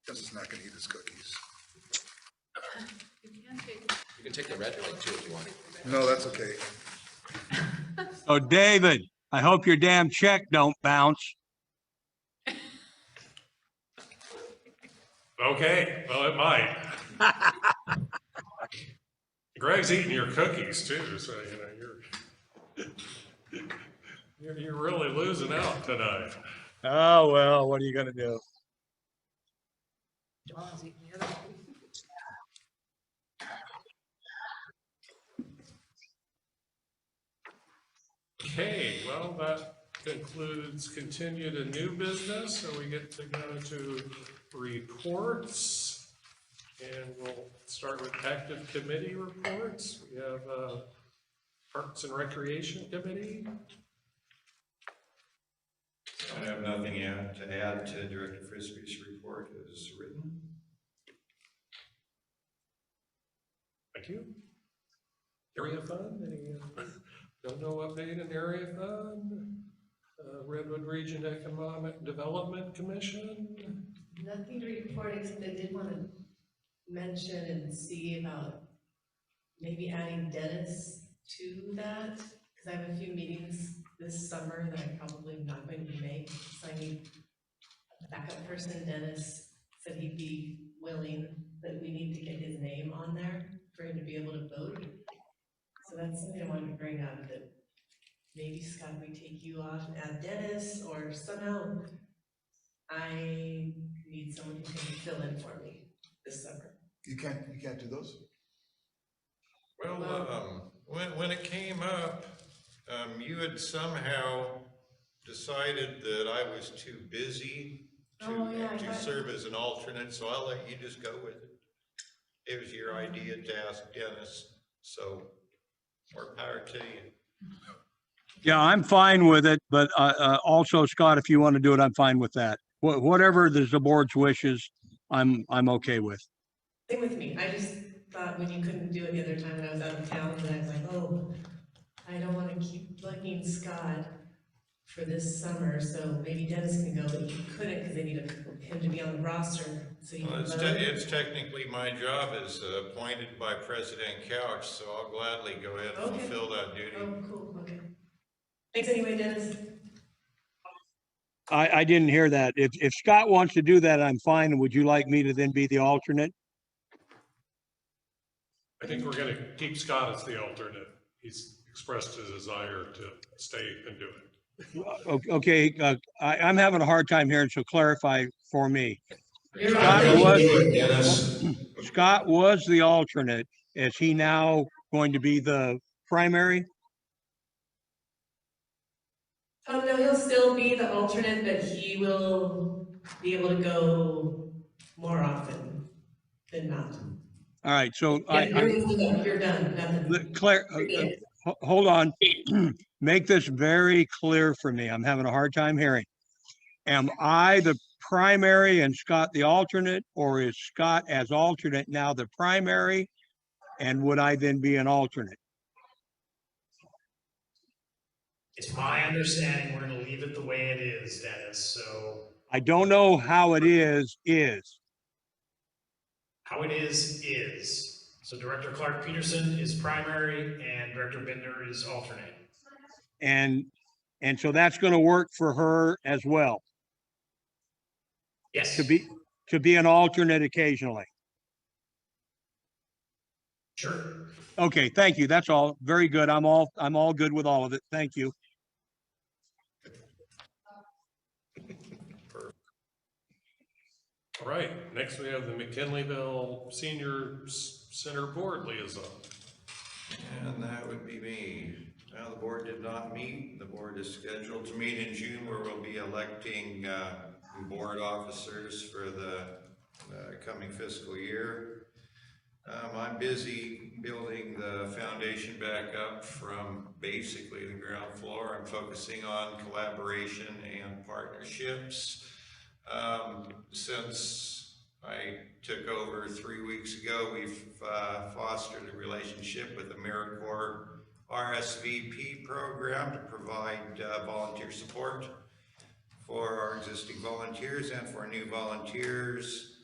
Because he's not gonna eat his cookies. You can take the red plate too if you want. No, that's okay. so David, I hope your damn check don't bounce. Okay, well, it might. Greg's eating your cookies too, so you're really losing out tonight. Oh, well, what are you gonna do? John's eating the other one. Okay, well, that concludes continued and new business, so we get to go to reports. And we'll start with active committee reports. We have Parks and Recreation Committee. I have nothing yet to add to Director Frisbee's report as written. Thank you. Area Fund, any, no update in Area Fund? Redwood Region Economic Development Commission? Nothing to report, except I did want to mention and see about maybe adding Dennis to that, because I have a few meetings this summer that I'm probably not going to make, so I need a backup person. Dennis said he'd be willing, but we need to get his name on there for him to be able to vote. So that's something I wanted to bring up, that maybe Scott, we take you off and add Dennis, or somehow I need someone who can fill in for me this summer. You can't do those? Well, when it came up, you had somehow decided that I was too busy to serve as an alternate, so I'll let you just go with it. It was your idea to ask Dennis, so more power to you. Yeah, I'm fine with it, but also Scott, if you want to do it, I'm fine with that. Whatever the board's wishes, I'm okay with. Same with me. I just thought when you couldn't do it the other time when I was out of town, that I was like, oh, I don't want to keep bugging Scott for this summer, so maybe Dennis can go, but he couldn't because they needed him to be on the roster, so you Well, can it's technically my job as appointed by President Couch, so I'll gladly go ahead and Okay. fulfill that duty. Oh, cool, okay. Thanks anyway, Dennis. I didn't hear that. If Scott wants to do that, I'm fine. Would you like me to then be the alternate? I think we're gonna keep Scott as the alternate. He's expressed his desire to stay and do it. Okay, I'm having a hard time hearing, so clarify for me. Scott was the alternate. Is he now going to be the primary? Oh, no, he'll still be the alternate, but he will be able to go more often than not. All right, so Yeah, you're done, nothing. Claire, hold on. Make this very clear for me. I'm having a hard time hearing. Am I the primary and Scott the alternate, or is Scott as alternate now the primary? And would I then be an alternate? It's my understanding we're gonna leave it the way it is, Dennis, so I don't know how it is. how it is. So Director Clark Peterson is primary and Director Binder is alternate. And so that's going to work for her as well, Yes. to be an alternate occasionally. Sure. Okay, thank you. That's all. Very good. I'm all good with all of it. Thank you. All right, next we have the McKinleyville Senior Center Board Liaison. And that would be me. Now, the board did not meet. The board is scheduled to meet in June, where we'll be electing board officers for the coming fiscal year. I'm busy building the foundation back up from basically the ground floor. I'm focusing on collaboration and partnerships. Since I took over 3 weeks ago, we've fostered a relationship with the AmeriCorps RSVP program to provide volunteer support for our existing volunteers and for new volunteers.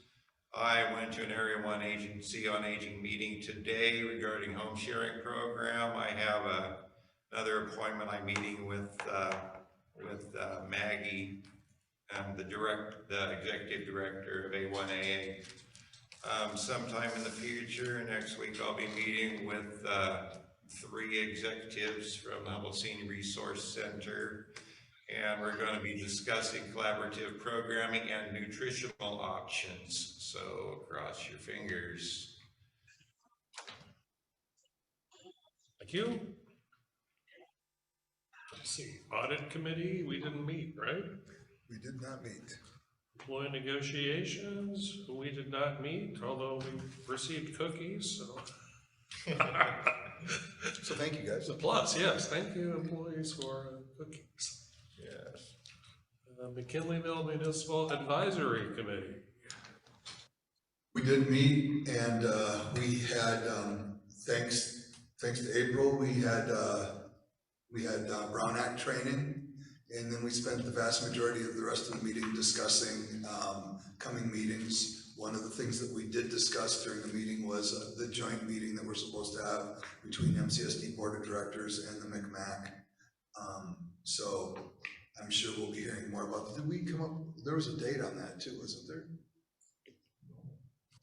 I went to an Area 1 Agency on Aging meeting today regarding home sharing program. I have another appointment. I'm meeting with Maggie, the executive director of A1AA. Sometime in the future, next week, I'll be meeting with 3 executives from the Humboldt Senior Resource Center, and we're going to be discussing collaborative programming and nutritional options. So cross your fingers. Thank you. Let's see, Audit Committee, we didn't meet, right? We did not meet. Employee negotiations, we did not meet, although we received cookies, so. So thank you, guys. It's a plus, yes, thank you employees for cookies. Yes. McKinleyville Municipal Advisory Committee. We did meet, and we had, thanks to April, we had Brown Act training, and then we spent the vast majority of the rest of the meeting discussing coming meetings. One of the things that we did discuss during the meeting was the joint meeting that we're supposed to have between MCSD Board of Directors and the MCMAC. So I'm sure we'll be hearing more about that. Did we come up, there was a date on that too, wasn't there?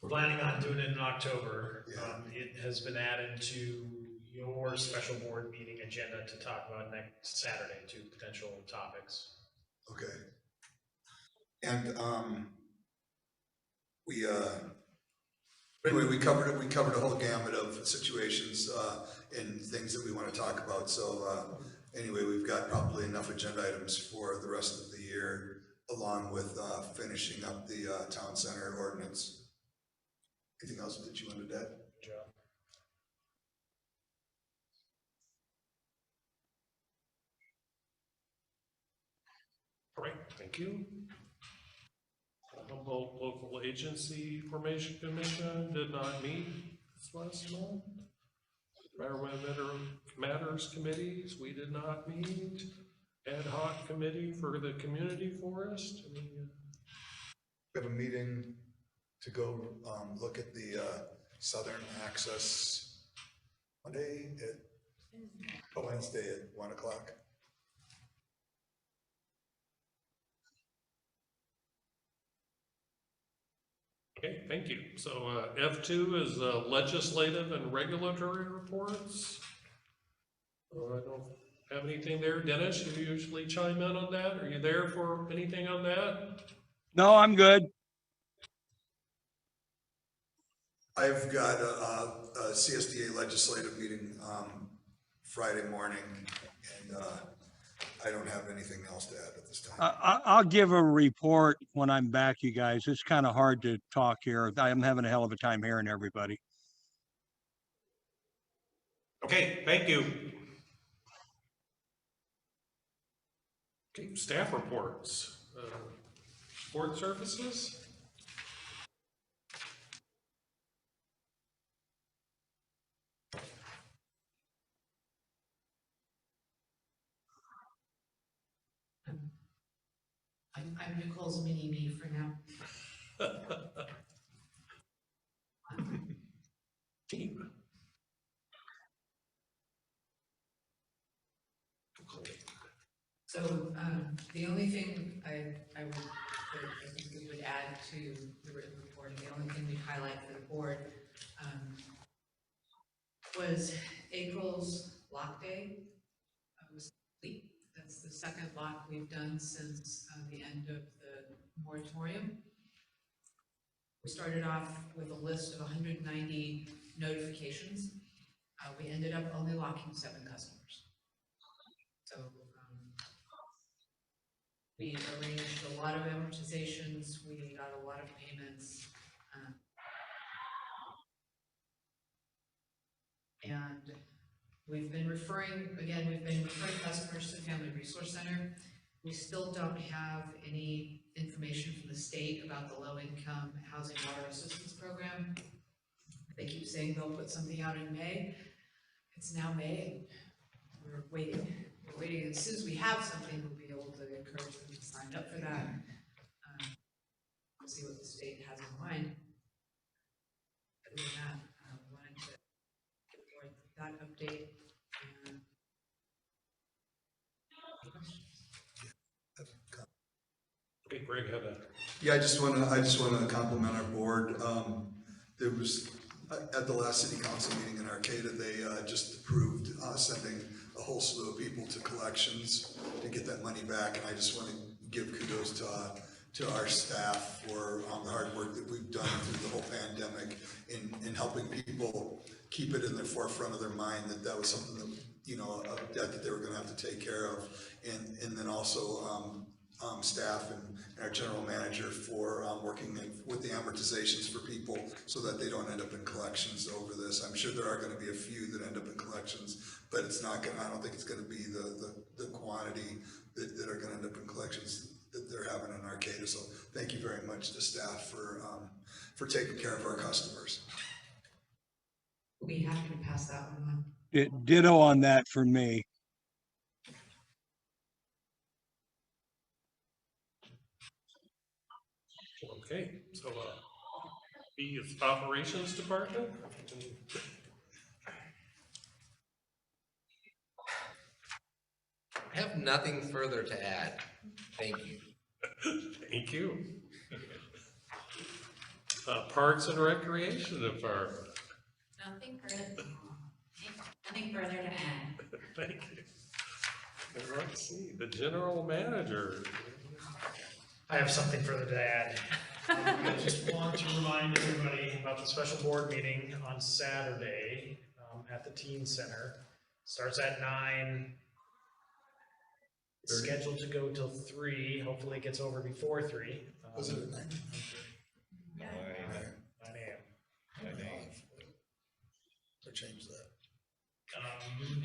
We're planning on doing it in October. Yeah. It has been added to your special board meeting agenda to talk about next Saturday, 2 potential topics. Okay. And anyway, we covered it. We covered a whole gamut of situations and things that we want to talk about. So anyway, we've got probably enough agenda items for the rest of the year, along with finishing up the town center ordinance. Anything else that you wanted to add? Good job. All right, thank you. Humboldt Local Agency Formation Commission did not meet this last month. Environmental Matters Committees, we did not meet. Ad hoc committee for the community forest. We have a meeting to go look at the Southern Access Wednesday at 1 o'clock. Okay, thank you. So F2 is legislative and regulatory reports. I don't have anything there. Dennis, you usually chime in on that. Are you there for anything on that? No, I'm good. I've got a CSDA legislative meeting Friday morning, and I don't have have anything else to add at this time. I'll give a report when I'm back, you guys. It's kind of hard to talk here. I'm having a hell of a time hearing everybody. Okay, thank you. Okay, staff reports. Board services? I'm Nicole's mini-me for now. Team. So, the only thing I think we would add to the written report, and the only thing we'd highlight for the board, was April's lock day was complete. That's the second lock we've done since the end of the moratorium. We started off with a list of 190 notifications. We ended up only locking 7 customers. So we arranged a lot of amortizations, we got a lot of payments. And we've been referring customers to Family Resource Center. We still don't have any information from the state about the low-income housing water assistance program. They keep saying they'll put something out in May. It's now May, and we're waiting. We're waiting. As soon as we have something, we'll be able to encourage them to sign up for that. We'll see what the state has in mind. Other than that, we wanted to give forward that update. Okay, Greg had a. Yeah, I just want to compliment our board. There was, at the last city council meeting in Arcata, they just approved sending a whole slew of people to collections to get that money back. And I just want to give kudos to our staff for the hard work that we've done through the whole pandemic in helping people keep it in the forefront of their mind that was something that, you know, a debt that they were going to have to take care of. And then also staff and our general manager for working with the amortizations for people so that they don't end up in collections over this. I'm sure there are going to be a few that end up in collections, but it's not going. I don't think it's going to be the quantity that are going to end up in collections that they're having in Arcata. So thank you very much to staff for taking care of our customers. We'll be happy to pass that one on. Ditto on that for me. Okay, so B is Operations Department. I have nothing further to add. Thank you. Thank you. Parks and Recreation Department. Nothing further to add. Thank you. And let's see, the General Manager. I have something further to add. I just want to remind everybody about the special board meeting on Saturday at the Teen Center. Starts at 9. It's scheduled to go till 3. Hopefully it gets over before 3. Was it at 9? 9 a.m. So change that.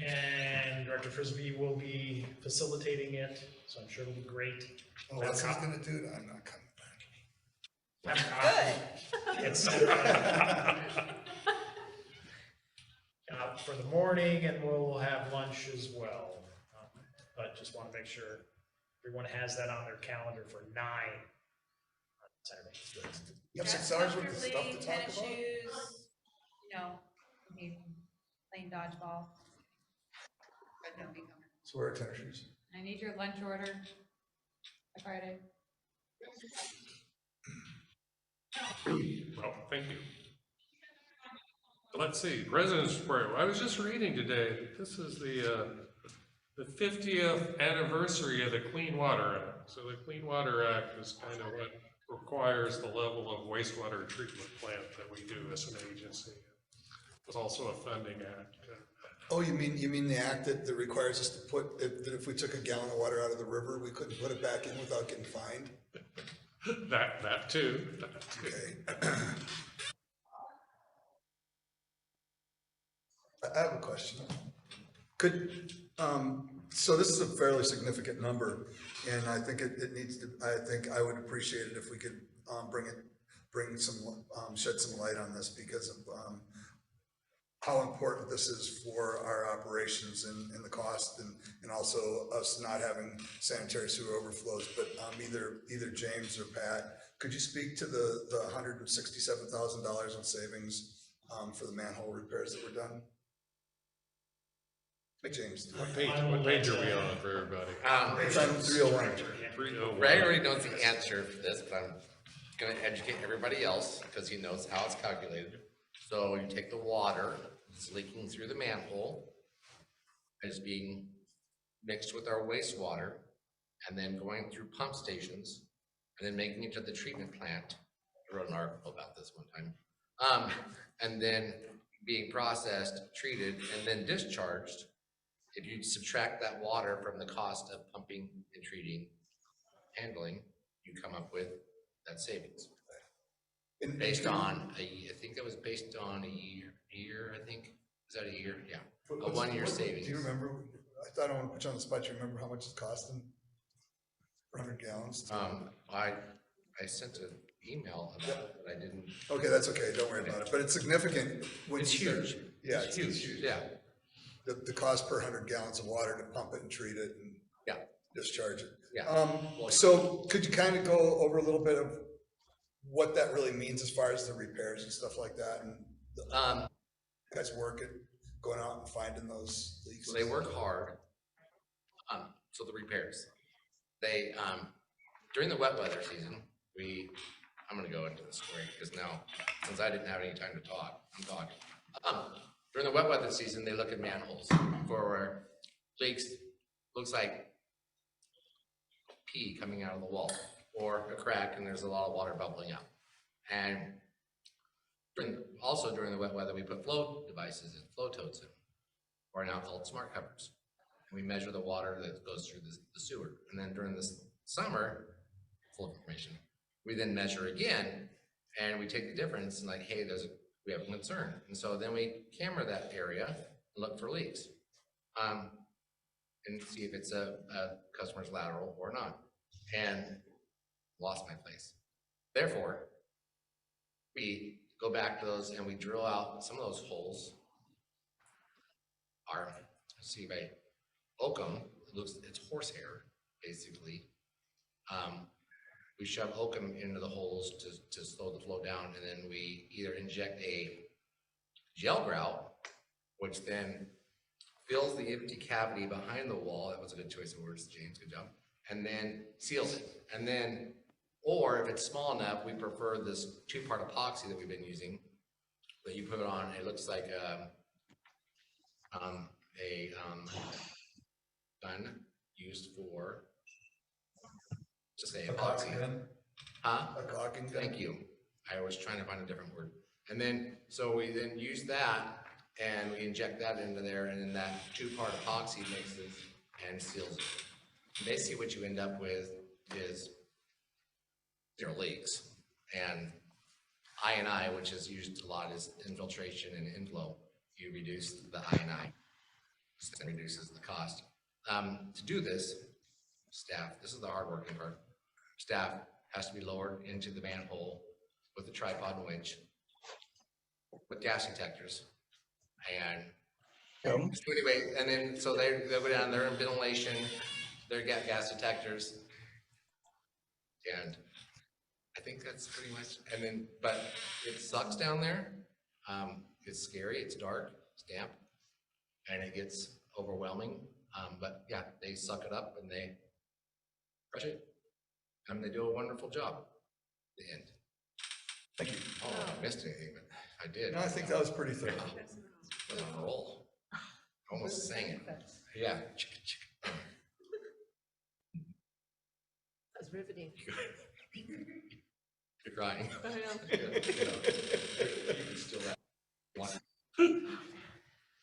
And Director Frisbee will be facilitating it, so I'm sure it'll be great. Oh, that's what he's gonna do? I'm not coming back. It's for the morning, and we'll have lunch as well. But just want to make sure everyone has that on their calendar for 9 on Saturday. You have 6 hours worth of stuff to talk tennis about? shoes, maybe playing dodgeball. But don't be coming. So where are tennis shoes? I need your lunch order by Friday. Well, thank you. Let's see, Residents Square. I was just reading today that this is the 50th anniversary of the Clean Water Act. So the Clean Water Act is kind of what requires the level of wastewater treatment plant that we do as an agency. It's also a funding act. Oh, you mean the act that requires us to put, that if we took a gallon of water out of the river, we couldn't put it back in without getting fined? That too. Okay. I have a question. So this is a fairly significant number, and I think it needs to, I think I would appreciate it if we could, shed some light on this because of, how important this is for our operations and the cost and also us not having sanitary sewer overflows. But either James or Pat, could you speak to the $167,000 in savings for the manhole repairs that were done? Hey, James. What page are we on for everybody? It's on 301. 301. Greg already knows the answer for this, but I'm gonna educate everybody else because he knows how it's calculated. So you take the water that's leaking through the manhole, is being mixed with our wastewater, and then going through pump stations, and then making it to the treatment plant. I wrote an article about this one time. And then being processed, treated, and then discharged. If you subtract that water from the cost of pumping and treating, handling, you come up with that savings. Based on, I think it was based on a year, I think. Is that a year? Yeah, a 1 year savings. Do you remember, I don't want to put you on the spot, do you remember how much it's costing? 100 gallons? I sent an email about it, but I didn't. Okay, that's okay, don't worry about it, but it's significant. When It's you start- huge. Yeah. It's huge, yeah. The cost per 100 gallons of water to pump it and treat it and Yeah. discharge it. Yeah. So could you kind of go over a little bit of what that really means as far as the repairs and stuff like that? And the guys work at going out and finding those leaks? So they work hard. So the repairs, they, during the wet weather season, I'm gonna go into the story because now, since I didn't have any time to talk, I'm talking. During the wet weather season, they look at manholes for leaks, looks like pee coming out of the wall or a crack and there's a lot of water bubbling up. And also during the wet weather, we put flow devices and flow totes in, or now called smart covers. And we measure the water that goes through the sewer. And then during the summer, full of information, we then measure again and we take the difference and like, hey, we have a concern. And so then we camera that area and look for leaks. And see if it's a customer's lateral or not. And lost my place. Therefore, we go back to those and we drill out some of those holes. Let's see, by oakum, it's horsehair, basically. We shove oakum into the holes to slow the flow down, and then we either inject a gel grout, which then fills the empty cavity behind the wall. That was a good choice of words, James, good job. And then seals it. And then, or if it's small enough, we prefer this 2-part epoxy that we've been using that you put on. It looks like a gun used for, just say epoxy. Huh? A caulking gun? Thank you. I was trying to find a different word. And then, so we then use that and we inject that into there, and then that 2-part epoxy mixes and seals it. And basically what you end up with is zero leaks. And I&I, which is used a lot as infiltration and inflow, you reduce the I&I, and reduces the cost. To do this, staff, this is the hard working part, staff has to be lowered into the manhole with a tripod and winch with gas detectors. And so anyway, and then so they go down there in ventilation, they're gas detectors. And I think that's pretty much, and then, but it sucks down there. It's scary, it's dark, it's damp, and it gets overwhelming. But yeah, they suck it up and they brush it. And they do a wonderful job at the end. Thank you. Oh, I missed anything, but I did. No, I think that was pretty thorough. Was on a roll. Almost sang it. Yeah. That's riveting. You're crying. I know. You can steal that.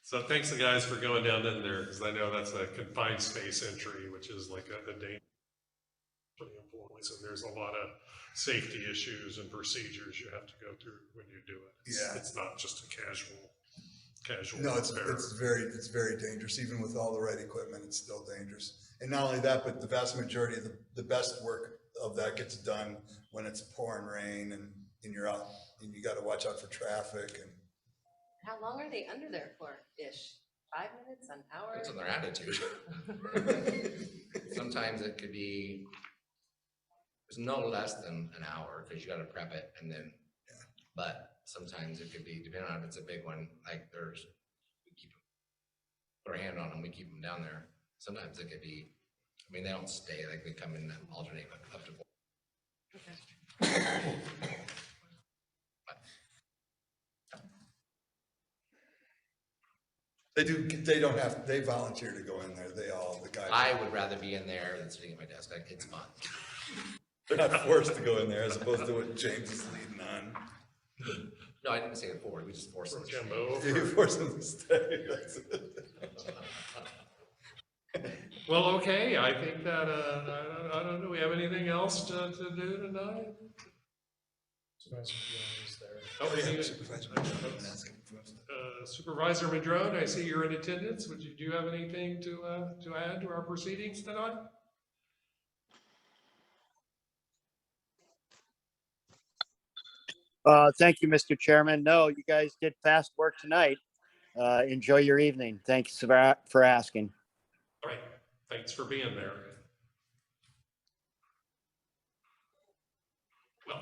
So thanks the guys for going down in there, because I know that's a confined space entry, which is like a danger for the employees, and there's a lot of safety issues and procedures you have to go through when you do it. It's not just a casual No, affair. it's very dangerous. Even with all the right equipment, it's still dangerous. And not only that, but the vast majority of the best work of that gets done when it's pouring rain and you're out and you got to watch out for traffic. And How long are they under there for, ish? 5 minutes, an hour? Depends on their attitude. Sometimes it could be, it's no less than an hour, because you gotta prep it and then, but sometimes it could be, depending on if it's a big one, like we keep them, put our hand on them, we keep them down there. Sometimes it could be, I mean, they don't stay, like they come in and alternate up to 4. they volunteer to go in there. The guys. I would rather be in there than sitting at my desk, like, it's fun. They're not forced to go in there as opposed to what James is leading on. No, I didn't say it forward, we just forced them to stay. You force them to stay. That's it. Well, okay, I think that, I don't know, do we have anything else to do tonight? Supervisor Madrone, I see you're in attendance. Do you have anything to add to our proceedings tonight? Thank you, Mr. Chairman. No, you guys did fast work tonight. Enjoy your evening. Thanks for asking. All right, thanks for being there. Well,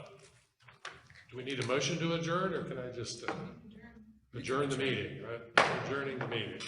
do we need a motion to adjourn, or can I just adjourn the meeting, right? Adjourning the meeting.